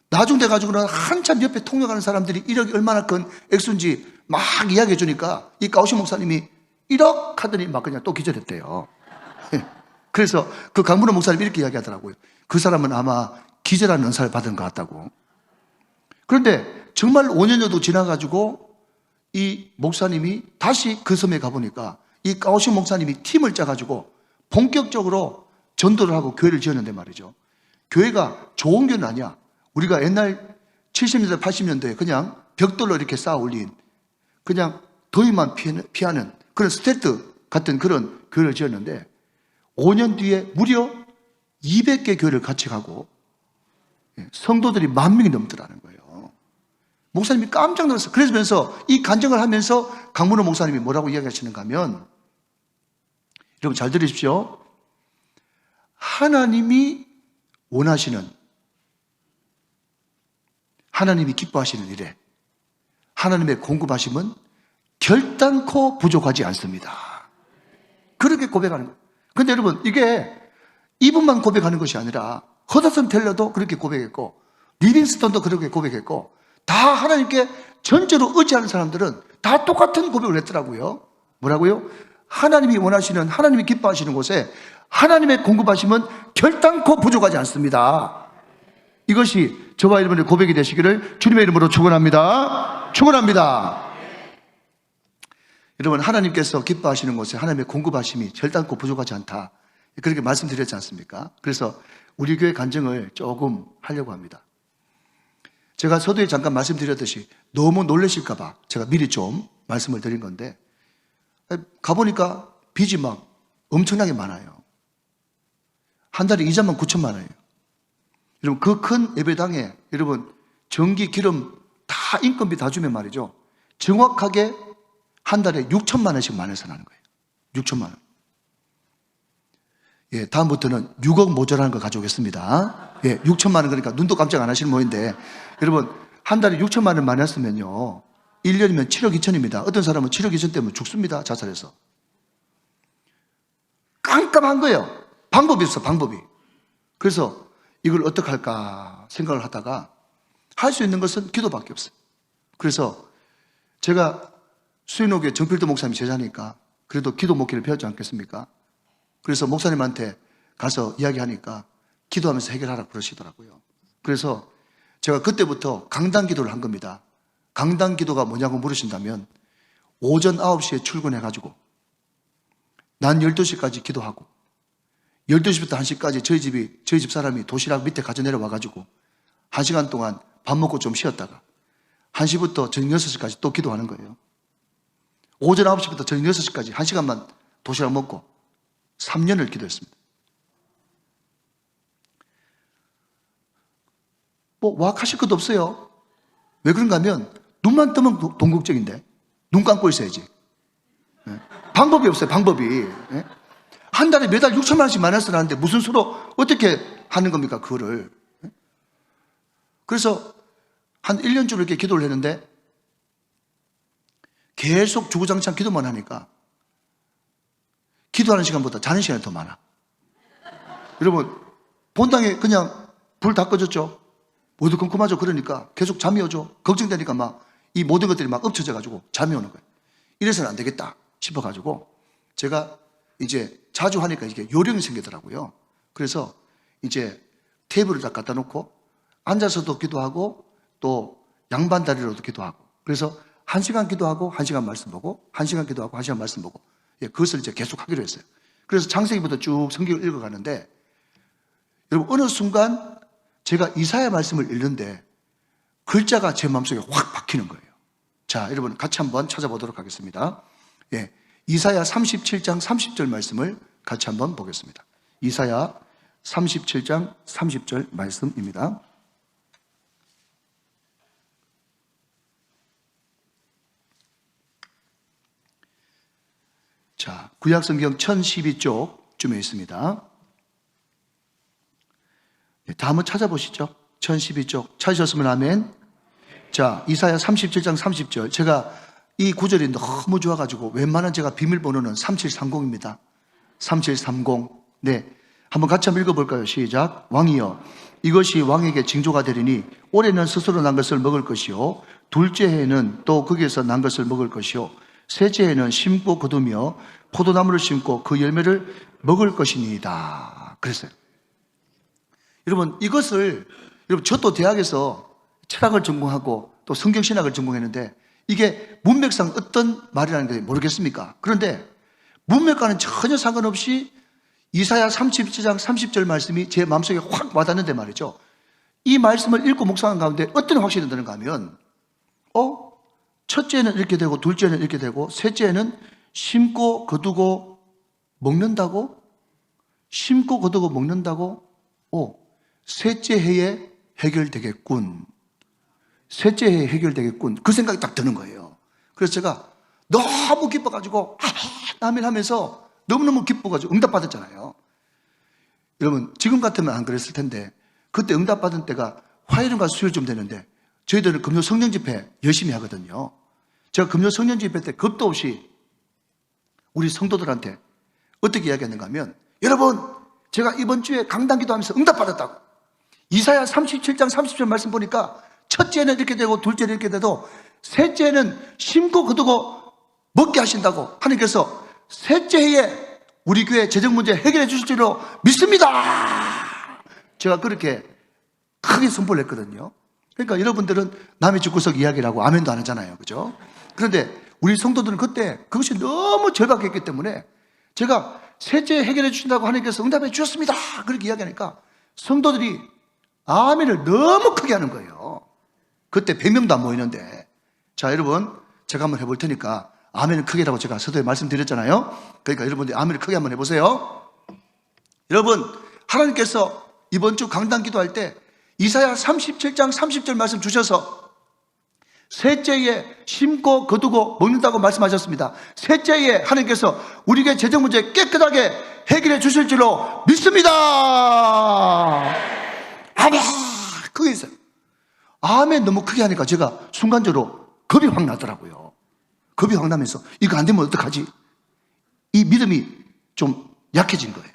나중 돼가지고는 한참 옆에 통역하는 사람들이 1억이 얼마나 큰 액수인지 막 이야기해 주니까 이 까오시 목사님이 1억 하더니 막 그냥 또 기절했대요. 그래서 그 강문호 목사님이 이렇게 이야기하더라고요. 그 사람은 아마 기절하는 은사를 받은 것 같다고. 그런데 정말 5년 정도 지나가지고 이 목사님이 다시 그 섬에 가보니까 이 까오시 목사님이 팀을 짜가지고 본격적으로 전도를 하고 교회를 지었는데 말이죠. 교회가 좋은 교회는 아니야. 우리가 옛날 70년대, 80년대에 그냥 벽돌로 이렇게 쌓아 올린 그냥 더위만 피하는 그런 스테트 같은 그런 교회를 지었는데 5년 뒤에 무려 200개 교회를 같이 가고 성도들이 10,000명이 넘더라는 거예요. 목사님이 깜짝 놀랐어요. 그러면서 이 간증을 하면서 강문호 목사님이 뭐라고 이야기하시는가 하면 여러분 잘 들으십시오. 하나님이 원하시는 하나님이 기뻐하시는 일에 하나님의 공급하심은 결단코 부족하지 않습니다. 그렇게 고백하는 거예요. 그런데 여러분 이게 이분만 고백하는 것이 아니라 허드슨 텔러도 그렇게 고백했고 리빙스턴도 그렇게 고백했고 다 하나님께 전적으로 의지하는 사람들은 다 똑같은 고백을 했더라고요. 뭐라고요? 하나님이 원하시는 하나님이 기뻐하시는 곳에 하나님의 공급하심은 결단코 부족하지 않습니다. 이것이 저와 여러분의 고백이 되시기를 주님의 이름으로 축원합니다. 축원합니다. 여러분 하나님께서 기뻐하시는 곳에 하나님의 공급하심이 결단코 부족하지 않다. 그렇게 말씀드렸지 않습니까? 그래서 우리 교회 간증을 조금 하려고 합니다. 제가 서두에 잠깐 말씀드렸듯이 너무 놀라실까 봐 제가 미리 좀 말씀을 드린 건데 가보니까 빚이 막 엄청나게 많아요. 한 달에 이자만 9천만 원이에요. 여러분 그 큰 예배당에 여러분 전기, 기름 다 인건비 다 주면 말이죠. 정확하게 한 달에 6천만 원씩 마련해서 나는 거예요. 6천만 원. 예, 다음부터는 6억 모자라는 걸 가져오겠습니다. 예, 6천만 원 그러니까 눈도 깜짝 안 하시는 모인데 여러분 한 달에 6천만 원 마련했으면요 1년이면 7억 2천입니다. 어떤 사람은 7억 2천 때문에 죽습니다. 자살해서. 깜깜한 거예요. 방법이 없어, 방법이. 그래서 이걸 어떻게 할까 생각을 하다가 할 수 있는 것은 기도밖에 없어요. 그래서 제가 수인호교회 정필도 목사님 제자니까 그래도 기도 목회를 배웠지 않겠습니까? 그래서 목사님한테 가서 이야기하니까 기도하면서 해결하라고 그러시더라고요. 그래서 제가 그때부터 강단 기도를 한 겁니다. 강단 기도가 뭐냐고 물으신다면 오전 9시에 출근해가지고 난 12시까지 기도하고 12시부터 1시까지 저희 집 사람이 도시락 밑에 가져 내려와가지고 1시간 동안 밥 먹고 좀 쉬었다가 1시부터 저녁 6시까지 또 기도하는 거예요. 오전 9시부터 저녁 6시까지 1시간만 도시락 먹고 3년을 기도했습니다. 뭐 와악하실 것도 없어요. 왜 그런가 하면 눈만 뜨면 돈 걱정인데 눈 감고 있어야지. 방법이 없어요. 방법이. 한 달에 매달 6천만 원씩 마이너스를 하는데 무슨 수로 어떻게 하는 겁니까 그거를. 그래서 한 1년쯤 이렇게 기도를 했는데 계속 주구장창 기도만 하니까 기도하는 시간보다 자는 시간이 더 많아. 여러분 본당에 그냥 불 다 꺼졌죠. 모두 컴컴하죠. 그러니까 계속 잠이 오죠. 걱정되니까 막 이 모든 것들이 막 엎쳐져 가지고 잠이 오는 거예요. 이래서는 안 되겠다 싶어 가지고 제가 이제 자주 하니까 이게 요령이 생기더라고요. 그래서 이제 테이블을 다 갖다 놓고 앉아서도 기도하고 또 양반 다리로도 기도하고 그래서 1시간 기도하고 1시간 말씀 보고 1시간 기도하고 1시간 말씀 보고 그것을 이제 계속 하기로 했어요. 그래서 창세기부터 쭉 성경을 읽어가는데 여러분 어느 순간 제가 이사야 말씀을 읽는데 글자가 제 마음속에 확 박히는 거예요. 자, 여러분 같이 한번 찾아보도록 하겠습니다. 이사야 37장 30절 말씀을 같이 한번 보겠습니다. 이사야 37장 30절 말씀입니다. 자, 구약성경 1012쪽쯤에 있습니다. 다 한번 찾아보시죠. 1012쪽 찾으셨으면 아멘. 자, 이사야 37장 30절. 제가 이 구절이 너무 좋아가지고 웬만한 제가 비밀번호는 3730입니다. 3730. 네, 한번 같이 한번 읽어볼까요? 시작. 왕이여, 이것이 왕에게 징조가 되리니 올해는 스스로 난 것을 먹을 것이요, 둘째 해에는 또 거기에서 난 것을 먹을 것이요, 셋째 해에는 심고 거두며 포도나무를 심고 그 열매를 먹을 것이니이다. 그랬어요. 여러분, 이것을, 여러분, 저도 대학에서 철학을 전공하고 또 성경신학을 전공했는데 이게 문맥상 어떤 말이라는 게 모르겠습니까? 그런데 문맥과는 전혀 상관없이 이사야 37장 30절 말씀이 제 마음속에 확 와닿는데 말이죠. 이 말씀을 읽고 묵상한 가운데 어떤 확신이 드는가 하면 첫째는 이렇게 되고 둘째는 이렇게 되고 셋째는 심고 거두고 먹는다고? 심고 거두고 먹는다고? 셋째 해에 해결되겠군. 셋째 해에 해결되겠군. 그 생각이 딱 드는 거예요. 그래서 제가 너무 기뻐가지고 아멘 하면서 너무너무 기뻐가지고 응답받았잖아요. 여러분, 지금 같으면 안 그랬을 텐데 그때 응답받은 때가 화요일과 수요일쯤 되는데 저희들은 금요 성령 집회 열심히 하거든요. 제가 금요 성령 집회 때 겁도 없이 우리 성도들한테 어떻게 이야기했는가 하면, 여러분, 제가 이번 주에 강단 기도하면서 응답받았다고. 이사야 37장 30절 말씀 보니까 첫째는 이렇게 되고 둘째는 이렇게 돼도 셋째는 심고 거두고 먹게 하신다고 하나님께서 셋째 해에 우리 교회 재정 문제 해결해 주실 줄로 믿습니다. 제가 그렇게 크게 선포를 했거든요. 그러니까 여러분들은 남의 집구석 이야기를 하고 아멘도 안 하잖아요. 그죠? 그런데 우리 성도들은 그때 그것이 너무 절박했기 때문에 제가 셋째 해결해 주신다고 하나님께서 응답해 주셨습니다. 그렇게 이야기하니까 성도들이 아멘을 너무 크게 하는 거예요. 그때 100명도 안 모이는데. 자, 여러분, 제가 한번 해볼 테니까 아멘을 크게 하라고 제가 서두에 말씀드렸잖아요. 그러니까 여러분들이 아멘을 크게 한번 해보세요. 여러분, 하나님께서 이번 주 강단 기도할 때 이사야 37장 30절 말씀 주셔서 셋째에 심고 거두고 먹는다고 말씀하셨습니다. 셋째에 하나님께서 우리 교회 재정 문제 깨끗하게 해결해 주실 줄로 믿습니다. 아멘. 그게 있어요. 아멘 너무 크게 하니까 제가 순간적으로 겁이 확 나더라고요. 겁이 확 나면서 이거 안 되면 어떡하지? 이 믿음이 좀 약해진 거예요.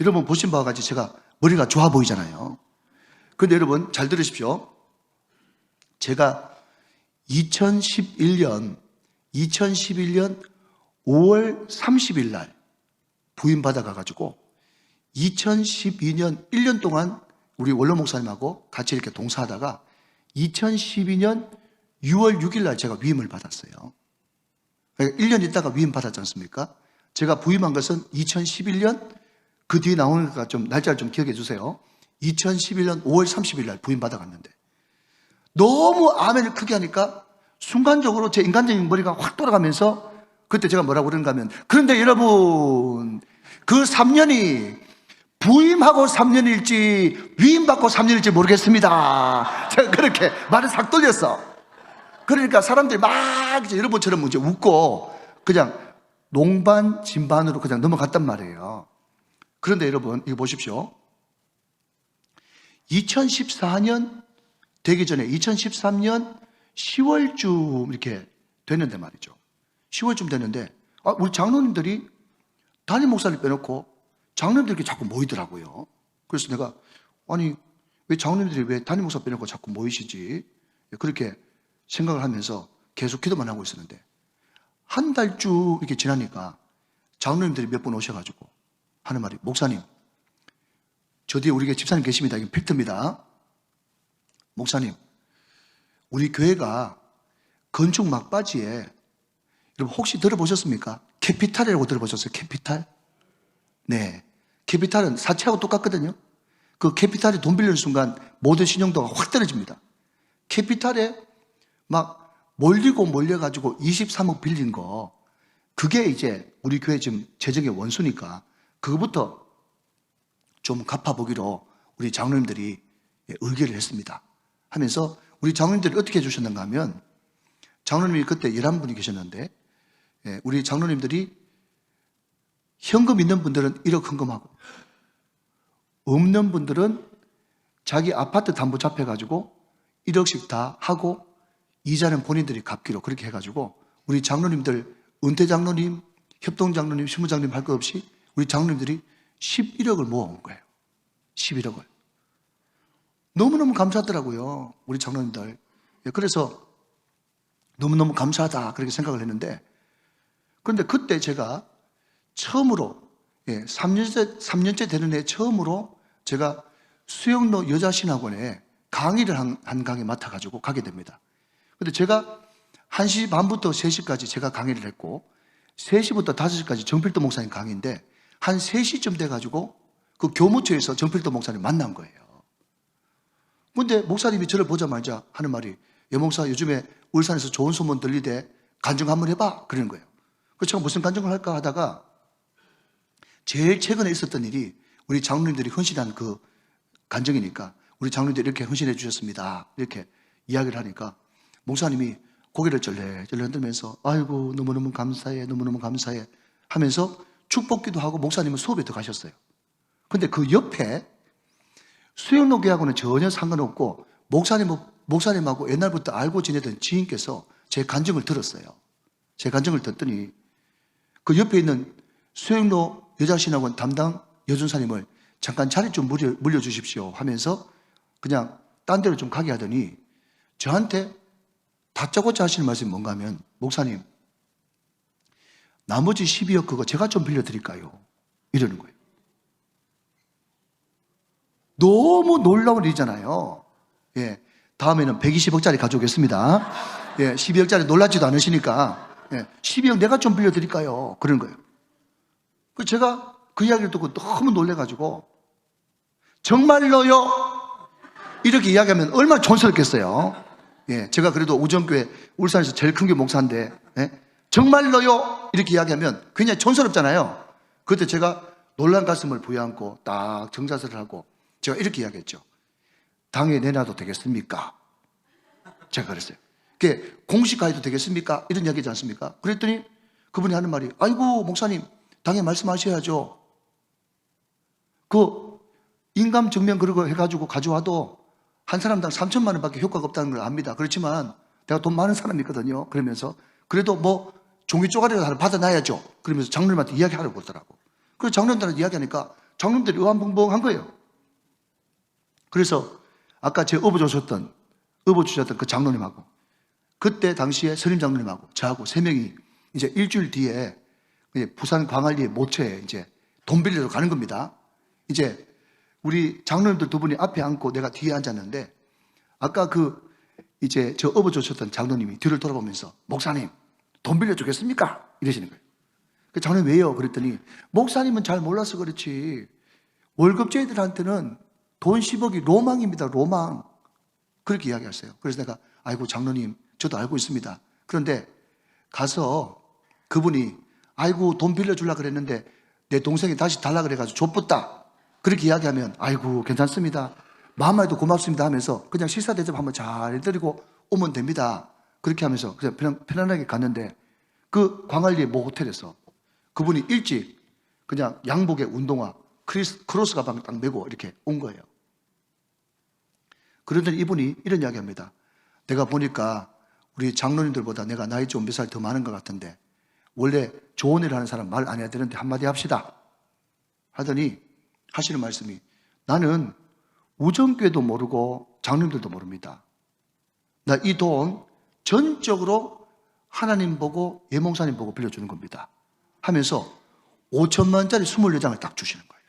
여러분 보신 바와 같이 제가 머리가 좋아 보이잖아요. 그런데 여러분 잘 들으십시오. 제가 2011년 5월 30일 날 부임받아가지고 2012년 1년 동안 우리 원로 목사님하고 같이 이렇게 동사하다가 2012년 6월 6일 날 제가 위임을 받았어요. 그러니까 1년 있다가 위임 받았지 않습니까? 제가 부임한 것은 2011년, 그 뒤에 나오니까 좀 날짜를 좀 기억해 주세요. 2011년 5월 30일 날 부임 받아갔는데 너무 아멘을 크게 하니까 순간적으로 제 인간적인 머리가 확 돌아가면서 그때 제가 뭐라고 그러는가 하면, 그런데 여러분, 그 3년이 부임하고 3년일지 위임받고 3년일지 모르겠습니다. 제가 그렇게 말을 싹 돌렸어. 그러니까 사람들이 막 이제 여러분처럼 이제 웃고 그냥 농반 진반으로 그냥 넘어갔단 말이에요. 그런데 여러분 이거 보십시오. 2014년 되기 전에 2013년 10월쯤 이렇게 됐는데 말이죠. 10월쯤 됐는데 우리 장로님들이 담임 목사를 빼놓고 장로님들이 자꾸 모이더라고요. 그래서 내가 아니 왜 장로님들이 왜 담임 목사 빼놓고 자꾸 모이시지? 그렇게 생각을 하면서 계속 기도만 하고 있었는데 한 달 쭉 이렇게 지나니까 장로님들이 몇 분 오셔가지고 하는 말이, 목사님, 저 뒤에 우리 교회 집사님 계십니다. 이게 팩트입니다. 목사님, 우리 교회가 건축 막바지에, 여러분 혹시 들어보셨습니까? 캐피탈이라고 들어보셨어요? 캐피탈? 네, 캐피탈은 사채하고 똑같거든요. 그 캐피탈에 돈 빌리는 순간 모든 신용도가 확 떨어집니다. 캐피탈에 막 몰려가지고 23억 빌린 거, 그게 이제 우리 교회 지금 재정의 원수니까 그거부터 좀 갚아보기로 우리 장로님들이 의결을 했습니다. 하면서 우리 장로님들이 어떻게 해주셨는가 하면, 장로님이 그때 11분이 계셨는데 우리 장로님들이 현금 있는 분들은 1억 헌금하고 없는 분들은 자기 아파트 담보 잡혀가지고 1억씩 다 하고 이자는 본인들이 갚기로 그렇게 해가지고 우리 장로님들, 은퇴 장로님, 협동 장로님, 신무 장로님 할 것 없이 우리 장로님들이 11억을 모아온 거예요. 11억을. 너무너무 감사하더라고요. 우리 장로님들. 그래서 너무너무 감사하다 그렇게 생각을 했는데, 그런데 그때 제가 처음으로 3년째 되는 해 처음으로 제가 수영로 여자신학원에 강의를 한 강의 맡아가지고 가게 됩니다. 근데 제가 1시 반부터 3시까지 제가 강의를 했고 3시부터 5시까지 정필도 목사님 강의인데 한 3시쯤 돼가지고 그 교무처에서 정필도 목사님 만난 거예요. 근데 목사님이 저를 보자마자 하는 말이, 여목사 요즘에 울산에서 좋은 소문 들리대 간증 한번 해봐 그러는 거예요. 그래서 제가 무슨 간증을 할까 하다가 제일 최근에 있었던 일이 우리 장로님들이 헌신한 그 간증이니까 우리 장로님들이 이렇게 헌신해 주셨습니다 이렇게 이야기를 하니까 목사님이 고개를 절레절레 흔들면서 아이고 너무너무 감사해 너무너무 감사해 하면서 축복기도 하고 목사님은 수업에 들어가셨어요. 근데 그 옆에 수영로 교회하고는 전혀 상관없고 목사님하고 옛날부터 알고 지내던 지인께서 제 간증을 들었어요. 제 간증을 듣더니 그 옆에 있는 수영로 여자신학원 담당 여전사님을 잠깐 자리 좀 물려주십시오 하면서 그냥 딴 데로 좀 가게 하더니 저한테 다짜고짜 하시는 말씀이 뭔가 하면, 목사님 나머지 12억 그거 제가 좀 빌려드릴까요? 이러는 거예요. 너무 놀라운 일이잖아요. 예, 다음에는 120억짜리 가져오겠습니다. 예, 12억짜리 놀라지도 않으시니까 12억 내가 좀 빌려드릴까요? 그런 거예요. 제가 그 이야기를 듣고 너무 놀래가지고 정말로요? 이렇게 이야기하면 얼마나 촌스럽겠어요. 예, 제가 그래도 우정교회 울산에서 제일 큰 게 목사인데 정말로요? 이렇게 이야기하면 굉장히 촌스럽잖아요. 그때 제가 놀란 가슴을 부여안고 딱 정자세를 하고 제가 이렇게 이야기했죠. 당에 내놔도 되겠습니까? 제가 그랬어요. 그게 공식 가해도 되겠습니까? 이런 이야기지 않습니까? 그랬더니 그분이 하는 말이, 아이고 목사님 당에 말씀하셔야죠. 그 인감 증명 그러고 해가지고 가져와도 한 사람당 3천만 원밖에 효과가 없다는 걸 압니다. 그렇지만 내가 돈 많은 사람이거든요. 그러면서 그래도 뭐 종이 쪼가리라도 하나 받아놔야죠. 그러면서 장로님한테 이야기하라고 그러더라고. 그래서 장로님들한테 이야기하니까 장로님들이 의아분봉한 거예요. 그래서 아까 제 업어 주셨던 그 장로님하고 그때 당시에 선임 장로님하고 저하고 3명이 이제 일주일 뒤에 부산 광안리의 모처에 이제 돈 빌리러 가는 겁니다. 이제 우리 장로님들 2분이 앞에 앉고 내가 뒤에 앉았는데 아까 이제 저 업어 주셨던 장로님이 뒤를 돌아보면서 목사님 돈 빌려주겠습니까? 이러시는 거예요. 그 장로님 왜요? 그랬더니 목사님은 잘 몰라서 그렇지 월급쟁이들한테는 돈 10억이 로망입니다. 로망. 그렇게 이야기하세요. 그래서 내가 아이고 장로님 저도 알고 있습니다. 그런데 가서 그분이 아이고 돈 빌려주려고 그랬는데 내 동생이 다시 달라 그래가지고 줬었다. 그렇게 이야기하면 아이고 괜찮습니다. 마음만 해도 고맙습니다 하면서 그냥 식사 대접 한번 잘 드리고 오면 됩니다. 그렇게 하면서 그냥 편안하게 갔는데 그 광안리의 모 호텔에서 그분이 일찍 그냥 양복에 운동화 크로스 가방 딱 메고 이렇게 온 거예요. 그러더니 이분이 이런 이야기 합니다. 내가 보니까 우리 장로님들보다 내가 나이 좀 몇 살 더 많은 것 같은데 원래 좋은 일 하는 사람 말 안 해야 되는데 한마디 합시다 하더니 하시는 말씀이, 나는 우정교회도 모르고 장로님들도 모릅니다. 나 이 돈 전적으로 하나님 보고 예목사님 보고 빌려주는 겁니다 하면서 5천만 원짜리 24장을 딱 주시는 거예요.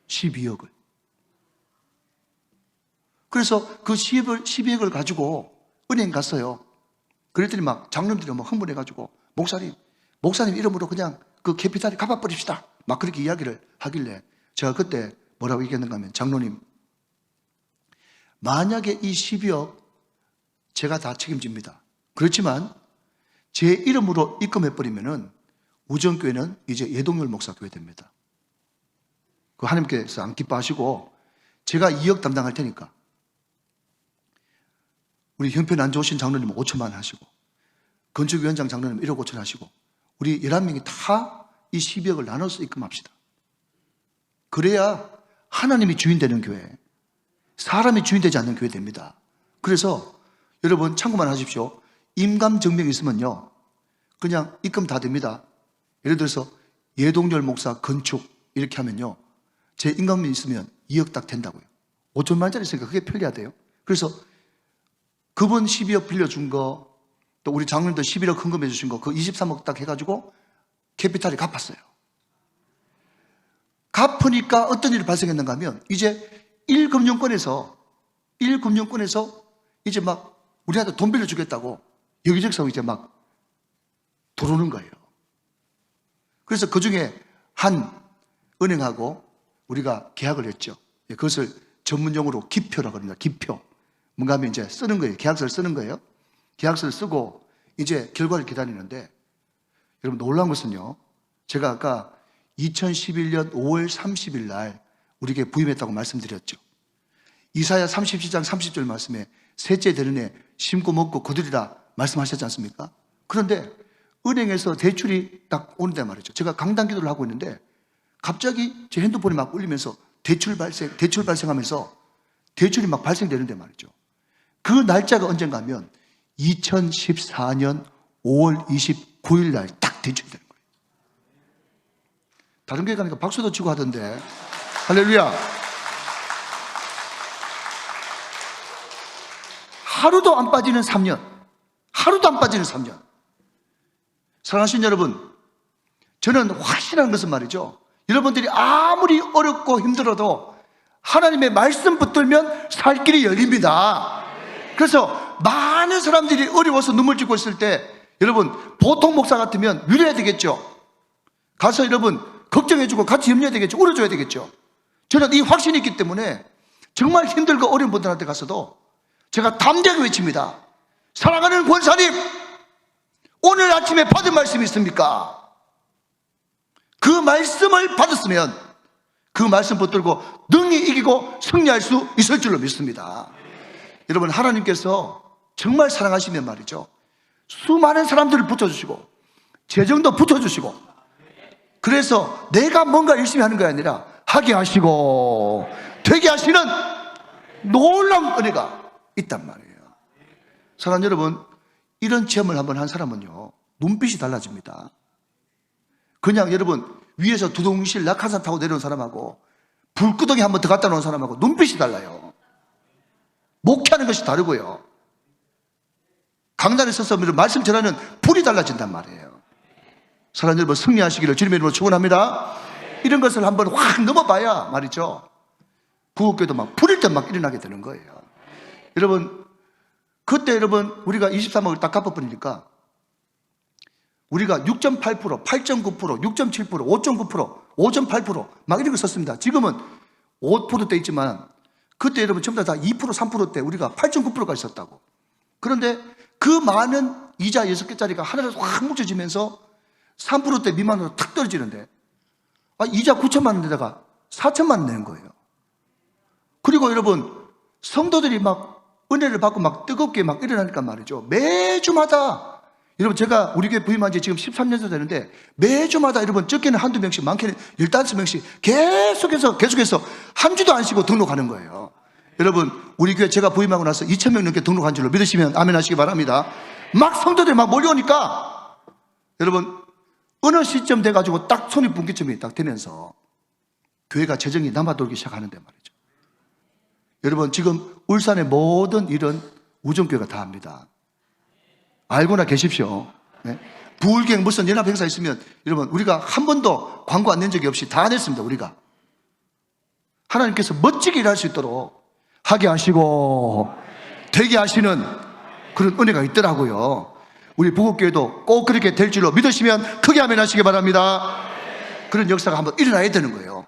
12억을. 그래서 그 12억을 가지고 은행 갔어요. 그랬더니 막 장로님들이 막 흥분해가지고 목사님 이름으로 그냥 그 캐피탈에 갚아버립시다 막 그렇게 이야기를 하길래 제가 그때 뭐라고 얘기했는가 하면, 장로님 만약에 이 12억 제가 다 책임집니다. 그렇지만 제 이름으로 입금해버리면은 우정교회는 이제 예동열 목사 교회 됩니다. 그 하나님께서 안 기뻐하시고 제가 2억 담당할 테니까 우리 형편 안 좋으신 장로님은 5천만 원 하시고 건축위원장 장로님 1억 5천 하시고 우리 11명이 다 이 12억을 나눠서 입금합시다. 그래야 하나님이 주인 되는 교회, 사람이 주인 되지 않는 교회 됩니다. 그래서 여러분 참고만 하십시오. 임감정명이 있으면요, 그냥 입금 다 됩니다. 예를 들어서 예동열 목사 건축 이렇게 하면요, 제 임감이 있으면 2억 딱 된다고요. 5천만 원짜리 있으니까 그게 편리하대요. 그래서 그분 12억 빌려준 거, 또 우리 장로님도 11억 헌금해 주신 거, 그 23억 딱 해가지고 캐피탈이 갚았어요. 갚으니까 어떤 일이 발생했는가 하면, 이제 1금융권에서 이제 막 우리한테 돈 빌려주겠다고 여기저기서 이제 막 들어오는 거예요. 그래서 그 중에 한 은행하고 우리가 계약을 했죠. 그것을 전문용어로 기표라고 합니다. 기표. 뭔가 하면 이제 쓰는 거예요. 계약서를 쓰는 거예요. 계약서를 쓰고 이제 결과를 기다리는데, 여러분 놀라운 것은요, 제가 아까 2011년 5월 30일 날 우리에게 부임했다고 말씀드렸죠. 이사야 37장 30절 말씀에 셋째 되는 해 심고 먹고 거두리라 말씀하셨지 않습니까? 그런데 은행에서 대출이 딱 오는데 말이죠. 제가 강단 기도를 하고 있는데 갑자기 제 핸드폰이 막 울리면서 대출 발생하면서 대출이 막 발생되는데 말이죠. 그 날짜가 언젠가 하면 2014년 5월 29일 날 딱 대출이 되는 거예요. 다른 교회 가니까 박수도 치고 하던데. 할렐루야. 하루도 안 빠지는 3년. 하루도 안 빠지는 3년. 사랑하신 여러분, 저는 확실한 것은 말이죠, 여러분들이 아무리 어렵고 힘들어도 하나님의 말씀 붙들면 살 길이 열립니다. 그래서 많은 사람들이 어려워서 눈물 짓고 있을 때, 여러분 보통 목사 같으면 위로해야 되겠죠. 가서 여러분 걱정해주고 같이 염려해야 되겠죠. 울어줘야 되겠죠. 저는 이 확신이 있기 때문에 정말 힘들고 어려운 분들한테 가서도 제가 담대하게 외칩니다. 사랑하는 권사님, 오늘 아침에 받은 말씀이 있습니까? 그 말씀을 받았으면 그 말씀 붙들고 능히 이기고 승리할 수 있을 줄로 믿습니다. 여러분, 하나님께서 정말 사랑하시면 말이죠, 수많은 사람들을 붙여주시고 재정도 붙여주시고, 그래서 내가 뭔가 열심히 하는 게 아니라 하게 하시고 되게 하시는 놀라운 은혜가 있단 말이에요. 사랑하는 여러분, 이런 체험을 한번 한 사람은요, 눈빛이 달라집니다. 그냥 여러분 위에서 두둥실 낙하산 타고 내려온 사람하고 불구덩이 한번 더 갖다 놓은 사람하고 눈빛이 달라요. 목회하는 것이 다르고요, 강단에 서서 말씀 전하는 불이 달라진단 말이에요. 사랑하는 여러분, 승리하시기를 주님의 이름으로 축원합니다. 이런 것을 한번 확 넘어봐야 말이죠, 부흥교회도 막 불일 때 막 일어나게 되는 거예요. 여러분, 그때 여러분 우리가 23억을 딱 갚아버리니까 우리가 6.8%, 8.9%, 6.7%, 5.9%, 5.8% 막 이런 거 썼습니다. 지금은 5%대 있지만 그때 여러분 전부 다 2%, 3%대 우리가 8.9%까지 썼다고. 그런데 그 많은 이자 6개짜리가 하나로 확 뭉쳐지면서 3%대 미만으로 탁 떨어지는데, 이자 9천만 원에다가 4천만 원 내는 거예요. 그리고 여러분 성도들이 막 은혜를 받고 막 뜨겁게 막 일어나니까 말이죠, 매주마다, 여러분 제가 우리 교회 부임한 지 지금 13년 되는데 매주마다 여러분 적게는 한두 명씩 많게는 15명씩 계속해서 한 주도 안 쉬고 등록하는 거예요. 여러분 우리 교회 제가 부임하고 나서 2,000명 넘게 등록한 줄로 믿으시면 아멘 하시기 바랍니다. 막 성도들이 막 몰려오니까 여러분 어느 시점 돼가지고 딱 손익분기점이 딱 되면서 교회가 재정이 남아돌기 시작하는데 말이죠. 여러분 지금 울산의 모든 일은 우정교회가 다 합니다. 알고나 계십시오. 네? 부울경 무슨 연합 행사 있으면 여러분 우리가 한 번도 광고 안 낸 적이 없이 다 냈습니다. 우리가 하나님께서 멋지게 일할 수 있도록 하게 하시고 되게 하시는 그런 은혜가 있더라고요. 우리 부곡교회도 꼭 그렇게 될 줄로 믿으시면 크게 아멘 하시기 바랍니다. 그런 역사가 한번 일어나야 되는 거예요.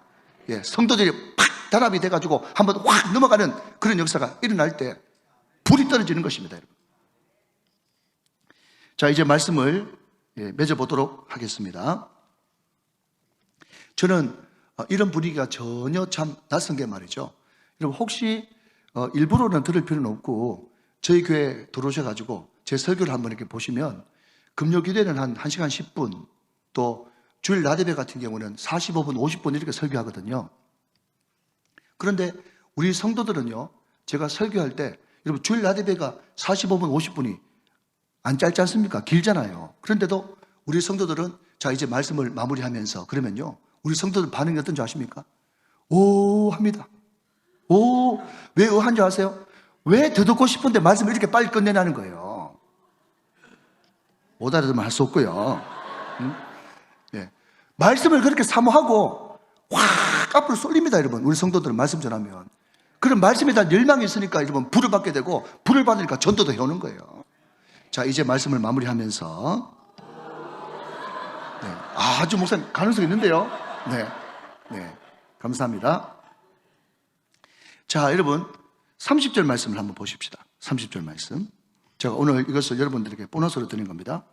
예, 성도들이 팍 단합이 돼가지고 한번 확 넘어가는 그런 역사가 일어날 때 불이 떨어지는 것입니다. 여러분. 자, 이제 말씀을 맺어보도록 하겠습니다. 저는 이런 분위기가 전혀 참 낯선 게 말이죠. 여러분 혹시 일부러는 들을 필요는 없고 저희 교회 들어오셔가지고 제 설교를 한번 이렇게 보시면 금요기도에는 한 1시간 10분, 또 주일 낮예배 같은 경우는 45분, 50분 이렇게 설교하거든요. 그런데 우리 성도들은요, 제가 설교할 때 여러분 주일 낮 예배가 45분, 50분이 안 짧지 않습니까? 길잖아요. 그런데도 우리 성도들은 자 이제 말씀을 마무리하면서 그러면요 우리 성도들 반응이 어떤지 아십니까? 오 합니다. 오, 왜 한 줄 아세요? 왜 더 듣고 싶은데 말씀을 이렇게 빨리 끝내라는 거예요. 못 알아들으면 할 수 없고요. 네. 말씀을 그렇게 사모하고 확 앞으로 쏠립니다, 여러분. 우리 성도들은 말씀 전하면. 그런 말씀에 대한 열망이 있으니까 여러분 불을 받게 되고 불을 받으니까 전도도 해오는 거예요. 자, 이제 말씀을 마무리하면서 네. 아주 목사님 가능성이 있는데요. 네, 네, 감사합니다. 자, 여러분 30절 말씀을 한번 보십시다. 30절 말씀. 제가 오늘 이것을 여러분들에게 보너스로 드린 겁니다.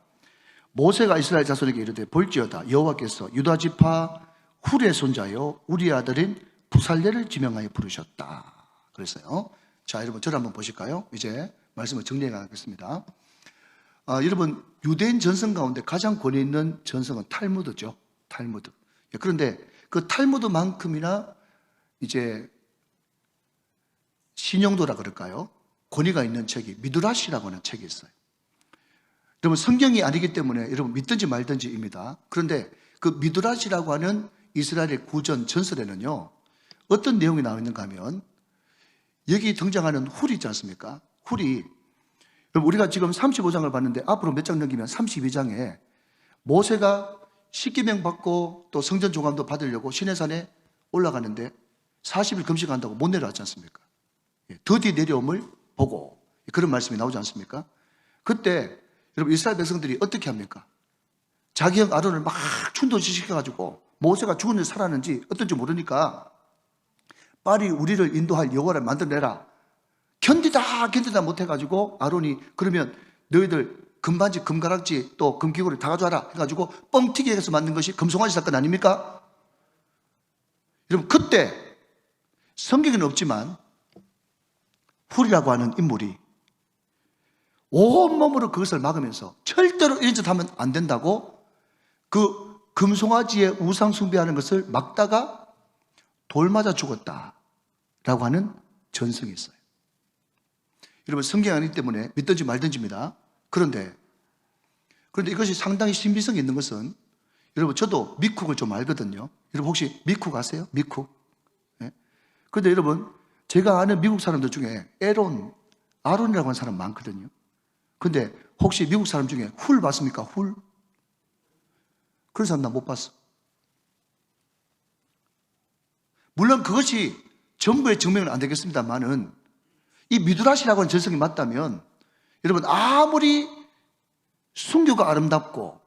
모세가 이스라엘 자손에게 이르되 볼지어다 여호와께서 유다 지파 훌의 손자요 우리 아들인 부살레를 지명하여 부르셨다 그랬어요. 자, 여러분 저를 한번 보실까요? 이제 말씀을 정리해 가겠습니다. 여러분 유대인 전성 가운데 가장 권위 있는 전성은 탈무드죠. 탈무드. 그런데 그 탈무드만큼이나 이제 신용도라 그럴까요? 권위가 있는 책이 미드라시라고 하는 책이 있어요. 여러분 성경이 아니기 때문에 여러분 믿든지 말든지입니다. 그런데 그 미드라시라고 하는 이스라엘의 구전 전설에는요 어떤 내용이 나와 있는가 하면 여기 등장하는 훌이 있지 않습니까? 훌이 우리가 지금 35장을 봤는데 앞으로 몇 장 넘기면 32장에 모세가 십계명 받고 또 성전 조감도 받으려고 시내산에 올라가는데 40일 금식한다고 못 내려왔지 않습니까? 더디 내려옴을 보고 그런 말씀이 나오지 않습니까? 그때 여러분 이스라엘 백성들이 어떻게 합니까? 자기 형 아론을 막 충돌시켜가지고 모세가 죽었는지 살았는지 어떤지 모르니까 빨리 우리를 인도할 여호와를 만들어내라. 견디다 못해가지고 아론이 그러면 너희들 금반지 금가락지 또 금기구를 다 가져와라 해가지고 뻥튀기 해서 만든 것이 금송아지 사건 아닙니까? 여러분 그때 성경에는 없지만 훌이라고 하는 인물이 온몸으로 그것을 막으면서 절대로 이런 짓 하면 안 된다고 그 금송아지의 우상 숭배하는 것을 막다가 돌 맞아 죽었다라고 하는 전성이 있어요. 여러분 성경 아니기 때문에 믿든지 말든지입니다. 그런데 이것이 상당히 신비성이 있는 것은 여러분 저도 미쿡을 좀 알거든요. 여러분 혹시 미쿡 아세요? 미쿡? 네? 그런데 여러분 제가 아는 미국 사람들 중에 아론이라고 하는 사람 많거든요. 근데 혹시 미국 사람 중에 훌 봤습니까? 훌? 그런 사람 나 못 봤어. 물론 그것이 전부의 증명은 안 되겠습니다만은 이 미드라시라고 하는 전성이 맞다면 여러분 아무리 순교가 아름답고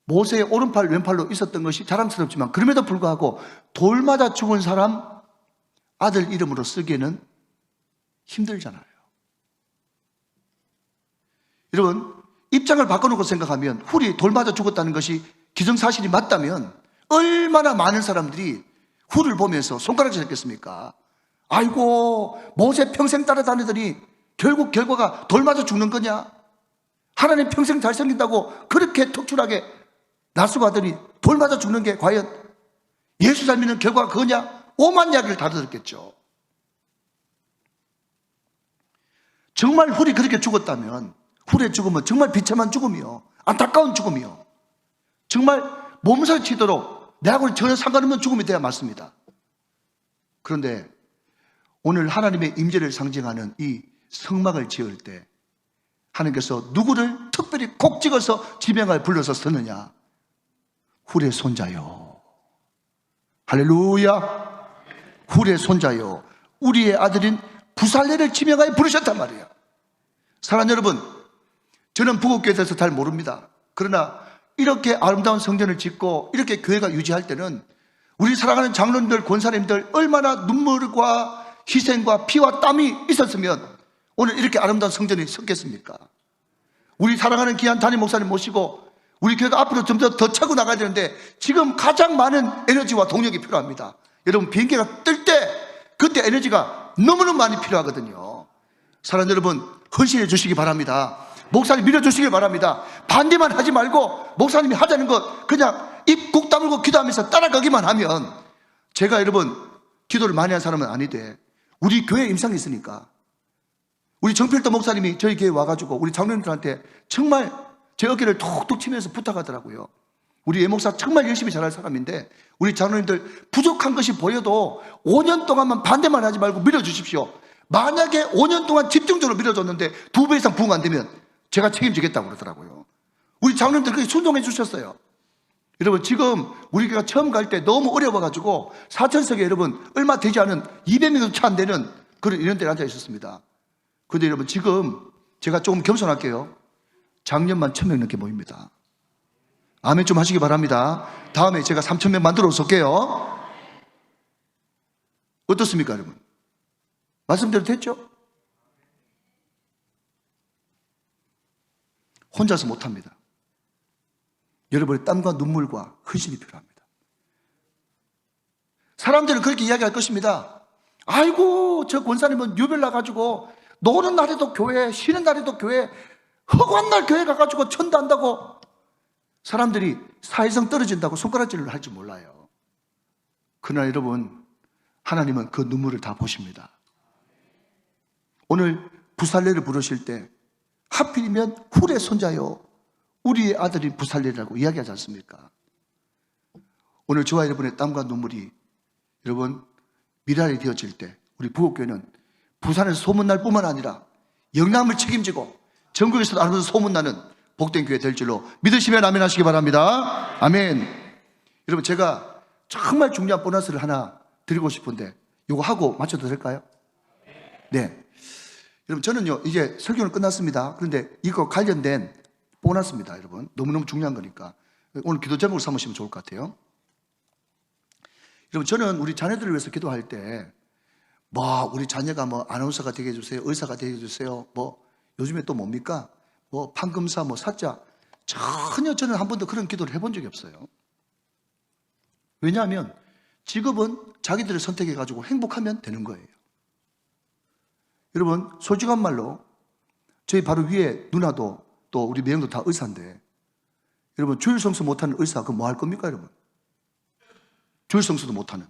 모세의 오른팔 왼팔로 있었던 것이 자랑스럽지만 그럼에도 불구하고 돌 맞아 죽은 사람 아들 이름으로 쓰기에는 힘들잖아요. 여러분 입장을 바꿔놓고 생각하면 훌이 돌 맞아 죽었다는 것이 기정사실이 맞다면 얼마나 많은 사람들이 훌을 보면서 손가락질 했겠습니까? 아이고 모세 평생 따라다니더니 결국 결과가 돌 맞아 죽는 거냐? 하나님 평생 잘생긴다고 그렇게 특출하게 나수가더니 돌 맞아 죽는 게 과연 예수 잘 믿는 결과가 그거냐? 오만 이야기를 다 들었겠죠. 정말 훌이 그렇게 죽었다면 훌의 죽음은 정말 비참한 죽음이요 안타까운 죽음이요 정말 몸살 치도록 내하고는 전혀 상관없는 죽음이 돼야 맞습니다. 그런데 오늘 하나님의 임재를 상징하는 이 성막을 지을 때 하나님께서 누구를 특별히 콕 찍어서 지명을 불러서 쓰느냐? 훌의 손자요. 할렐루야. 훌의 손자요 우리의 아들인 부살레를 지명하여 부르셨단 말이에요. 사랑하는 여러분, 저는 북옥교회에 대해서 잘 모릅니다. 그러나 이렇게 아름다운 성전을 짓고 이렇게 교회가 유지할 때는 우리 사랑하는 장로님들, 권사님들 얼마나 눈물과 희생과 피와 땀이 있었으면 오늘 이렇게 아름다운 성전이 섰겠습니까? 우리 사랑하는 귀한 담임 목사님 모시고 우리 교회가 앞으로 좀 더 차고 나가야 되는데 지금 가장 많은 에너지와 동력이 필요합니다. 여러분 비행기가 뜰 때 그때 에너지가 너무너무 많이 필요하거든요. 사랑하는 여러분 헌신해 주시기 바랍니다. 목사님 밀어주시길 바랍니다. 반대만 하지 말고 목사님이 하자는 것 그냥 입 국 다물고 기도하면서 따라가기만 하면 제가 여러분 기도를 많이 한 사람은 아니되 우리 교회 임상이 있으니까. 우리 정필도 목사님이 저희 교회 와가지고 우리 장로님들한테 정말 제 어깨를 톡톡 치면서 부탁하더라고요. 우리 예목사 정말 열심히 잘할 사람인데 우리 장로님들 부족한 것이 보여도 5년 동안만 반대만 하지 말고 밀어주십시오. 만약에 5년 동안 집중적으로 밀어줬는데 2배 이상 부흥 안 되면 제가 책임지겠다고 그러더라고요. 우리 장로님들 그렇게 순종해 주셨어요. 여러분, 지금 우리 교회가 처음 갈 때 너무 어려워가지고 사천석에 여러분 얼마 되지 않은 200명도 채 안 되는 그런 이런 데에 앉아 있었습니다. 그런데 여러분, 지금 제가 조금 겸손할게요. 작년만 1000명 넘게 모입니다. 아멘 좀 하시기 바랍니다. 다음에 제가 3000명 만들어 쏠게요. 어떻습니까, 여러분? 말씀대로 됐죠? 혼자서 못합니다. 여러분의 땀과 눈물과 헌신이 필요합니다. 사람들은 그렇게 이야기할 것입니다. 아이고, 저 권사님은 유별 나가지고 노는 날에도 교회, 쉬는 날에도 교회, 허구한 날 교회 가가지고 전도한다고. 사람들이 사회성 떨어진다고 손가락질을 할 줄 몰라요. 그러나 여러분, 하나님은 그 눈물을 다 보십니다. 오늘 부살레를 부르실 때 하필이면 훌의 손자요, 우리의 아들이 부살레라고 이야기하지 않습니까? 오늘 저와 여러분의 땀과 눈물이 여러분 미랄이 되어질 때 우리 부곡교회는 부산에서 소문날 뿐만 아니라 영남을 책임지고 전국에서도 알면서 소문나는 복된 교회 될 줄로 믿으시면 아멘 하시기 바랍니다. 아멘. 여러분, 제가 정말 중요한 보너스를 하나 드리고 싶은데 이거 하고 마쳐도 될까요? 네. 여러분, 저는요 이제 설교는 끝났습니다. 그런데 이거 관련된 보너스입니다. 여러분, 너무너무 중요한 거니까 오늘 기도 제목을 삼으시면 좋을 것 같아요. 여러분, 저는 우리 자녀들을 위해서 기도할 때 우리 자녀가 아나운서가 되게 해주세요, 의사가 되게 해주세요, 요즘에 또 뭡니까, 판검사, 사자, 전혀 저는 한 번도 그런 기도를 해본 적이 없어요. 왜냐하면 직업은 자기들을 선택해가지고 행복하면 되는 거예요. 여러분, 솔직한 말로 저희 바로 위에 누나도 또 우리 매형도 다 의사인데, 여러분, 주일 성수 못하는 의사 그럼 뭐 할 겁니까, 여러분? 주일 성수도 못하는.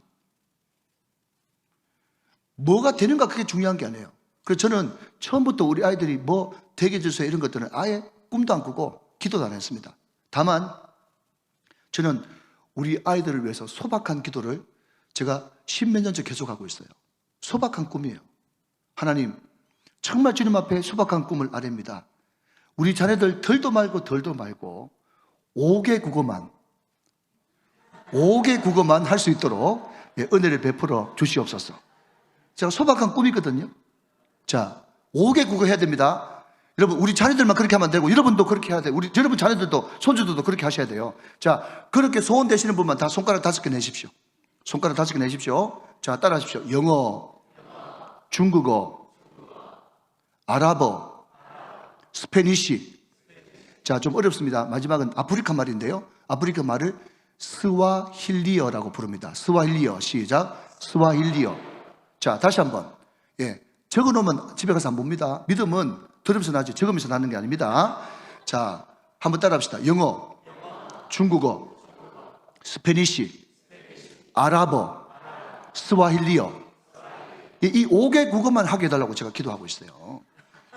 뭐가 되는가 그게 중요한 게 아니에요. 그래서 저는 처음부터 우리 아이들이 뭐 되게 해주세요 이런 것들은 아예 꿈도 안 꾸고 기도도 안 했습니다. 다만 저는 우리 아이들을 위해서 소박한 기도를 제가 10몇 년째 계속하고 있어요. 소박한 꿈이에요. 하나님, 정말 주님 앞에 소박한 꿈을 아뢰입니다. 우리 자녀들 덜도 말고 덜도 말고 5개 국어만 할 수 있도록 은혜를 베풀어 주시옵소서. 제가 소박한 꿈이거든요. 자, 5개 국어 해야 됩니다. 여러분, 우리 자녀들만 그렇게 하면 안 되고 여러분도 그렇게 해야 돼요. 여러분 자녀들도 손주들도 그렇게 하셔야 돼요. 자, 그렇게 소원 되시는 분만 다 손가락 5개 내십시오. 손가락 5개 내십시오. 자, 따라 하십시오. 영어, 중국어, 아랍어, 스페니쉬. 자, 좀 어렵습니다. 마지막은 아프리카 말인데요. 아프리카 말을 스와힐리어라고 부릅니다. 스와힐리어. 시작. 스와힐리어. 자, 다시 한번. 적어놓으면 집에 가서 안 봅니다. 믿음은 들으면서 나지 적으면서 나는 게 아닙니다. 자, 한번 따라 합시다. 영어, 중국어, 스페니쉬, 아랍어, 스와힐리어. 이 5개 국어만 하게 해달라고 제가 기도하고 있어요.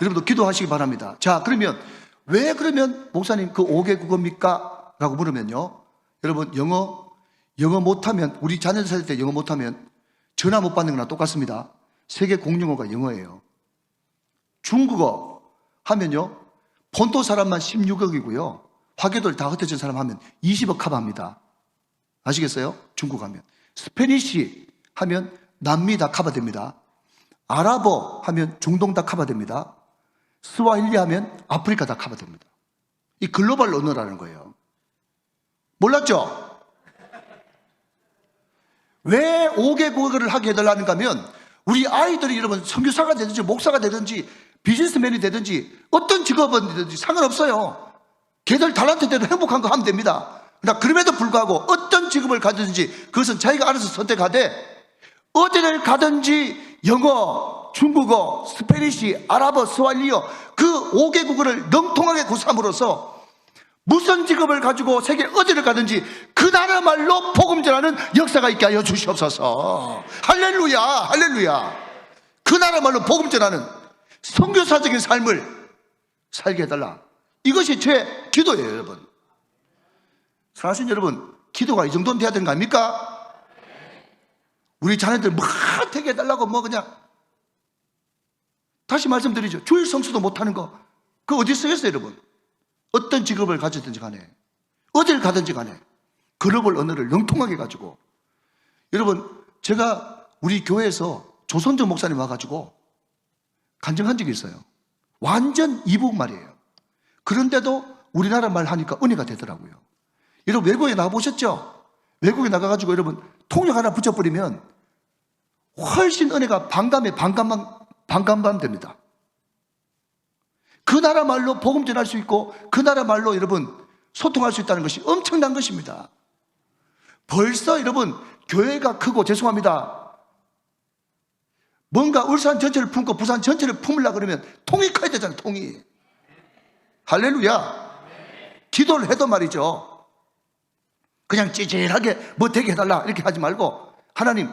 여러분도 기도하시기 바랍니다. 자, 그러면 왜 그러면 목사님 그 5개 국어입니까? 라고 물으면요, 여러분, 영어 못하면, 우리 자녀들 살 때 영어 못하면 전화 못 받는 거나 똑같습니다. 세계 공용어가 영어예요. 중국어 하면요, 본토 사람만 16억이고요 화교들 다 흩어진 사람 하면 20억 커버합니다. 아시겠어요? 중국 하면. 스페니쉬 하면 남미 다 커버됩니다. 아랍어 하면 중동 다 커버됩니다. 스와힐리 하면 아프리카 다 커버됩니다. 이 글로벌 언어라는 거예요. 몰랐죠? 왜 5개 국어를 하게 해달라는가 하면, 우리 아이들이 여러분 선교사가 되든지 목사가 되든지 비즈니스맨이 되든지 어떤 직업은 되든지 상관없어요. 걔들 탤런트대로 행복한 거 하면 됩니다. 그러나 그럼에도 불구하고 어떤 직업을 가든지 그것은 자기가 알아서 선택하되, 어디를 가든지 영어, 중국어, 스페니쉬, 아랍어, 스왈리어 그 5개 국어를 능통하게 구사함으로써 무슨 직업을 가지고 세계 어디를 가든지 그 나라 말로 복음 전하는 역사가 있게 하여 주시옵소서. 할렐루야, 할렐루야. 그 나라 말로 복음 전하는 선교사적인 삶을 살게 해달라. 이것이 제 기도예요, 여러분. 사실 여러분, 기도가 이 정도는 돼야 되는 거 아닙니까? 우리 자녀들 뭐 되게 해달라고 뭐 그냥. 다시 말씀드리죠. 주일 성수도 못하는 거, 그거 어디 쓰겠어요, 여러분? 어떤 직업을 가졌든지 간에, 어딜 가든지 간에 글로벌 언어를 영통하게 가지고. 여러분, 제가 우리 교회에서 조선조 목사님 와가지고 간증한 적이 있어요. 완전 이북 말이에요. 그런데도 우리나라 말 하니까 은혜가 되더라고요. 여러분, 외국에 나가보셨죠? 외국에 나가가지고 여러분 통역 하나 붙여버리면 훨씬 은혜가 반감반 됩니다. 그 나라 말로 복음 전할 수 있고 그 나라 말로 여러분 소통할 수 있다는 것이 엄청난 것입니다. 벌써 여러분 교회가 크고, 죄송합니다, 뭔가 울산 전체를 품고 부산 전체를 품으려고 그러면 통이 커야 되잖아요. 통이. 할렐루야. 기도를 해도 말이죠, 그냥 찌질하게 뭐 되게 해달라 이렇게 하지 말고, 하나님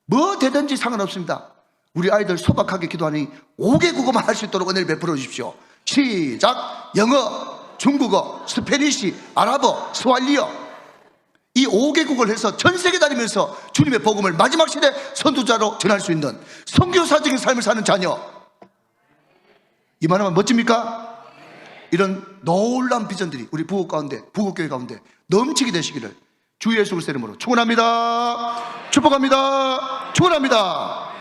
뭐 되든지 상관없습니다. 우리 아이들 소박하게 기도하니 5개 국어만 할 수 있도록 은혜를 베풀어 주십시오. 시작. 영어, 중국어, 스페니시, 아랍어, 스왈리어, 이 5개국을 해서 전 세계 다니면서 주님의 복음을 마지막 시대 선두자로 전할 수 있는 선교사적인 삶을 사는 자녀, 이만하면 멋집니까? 이런 놀라운 비전들이 우리 부국교회 가운데 넘치게 되시기를 주 예수 그리스도의 이름으로 축원합니다. 축복합니다. 축원합니다.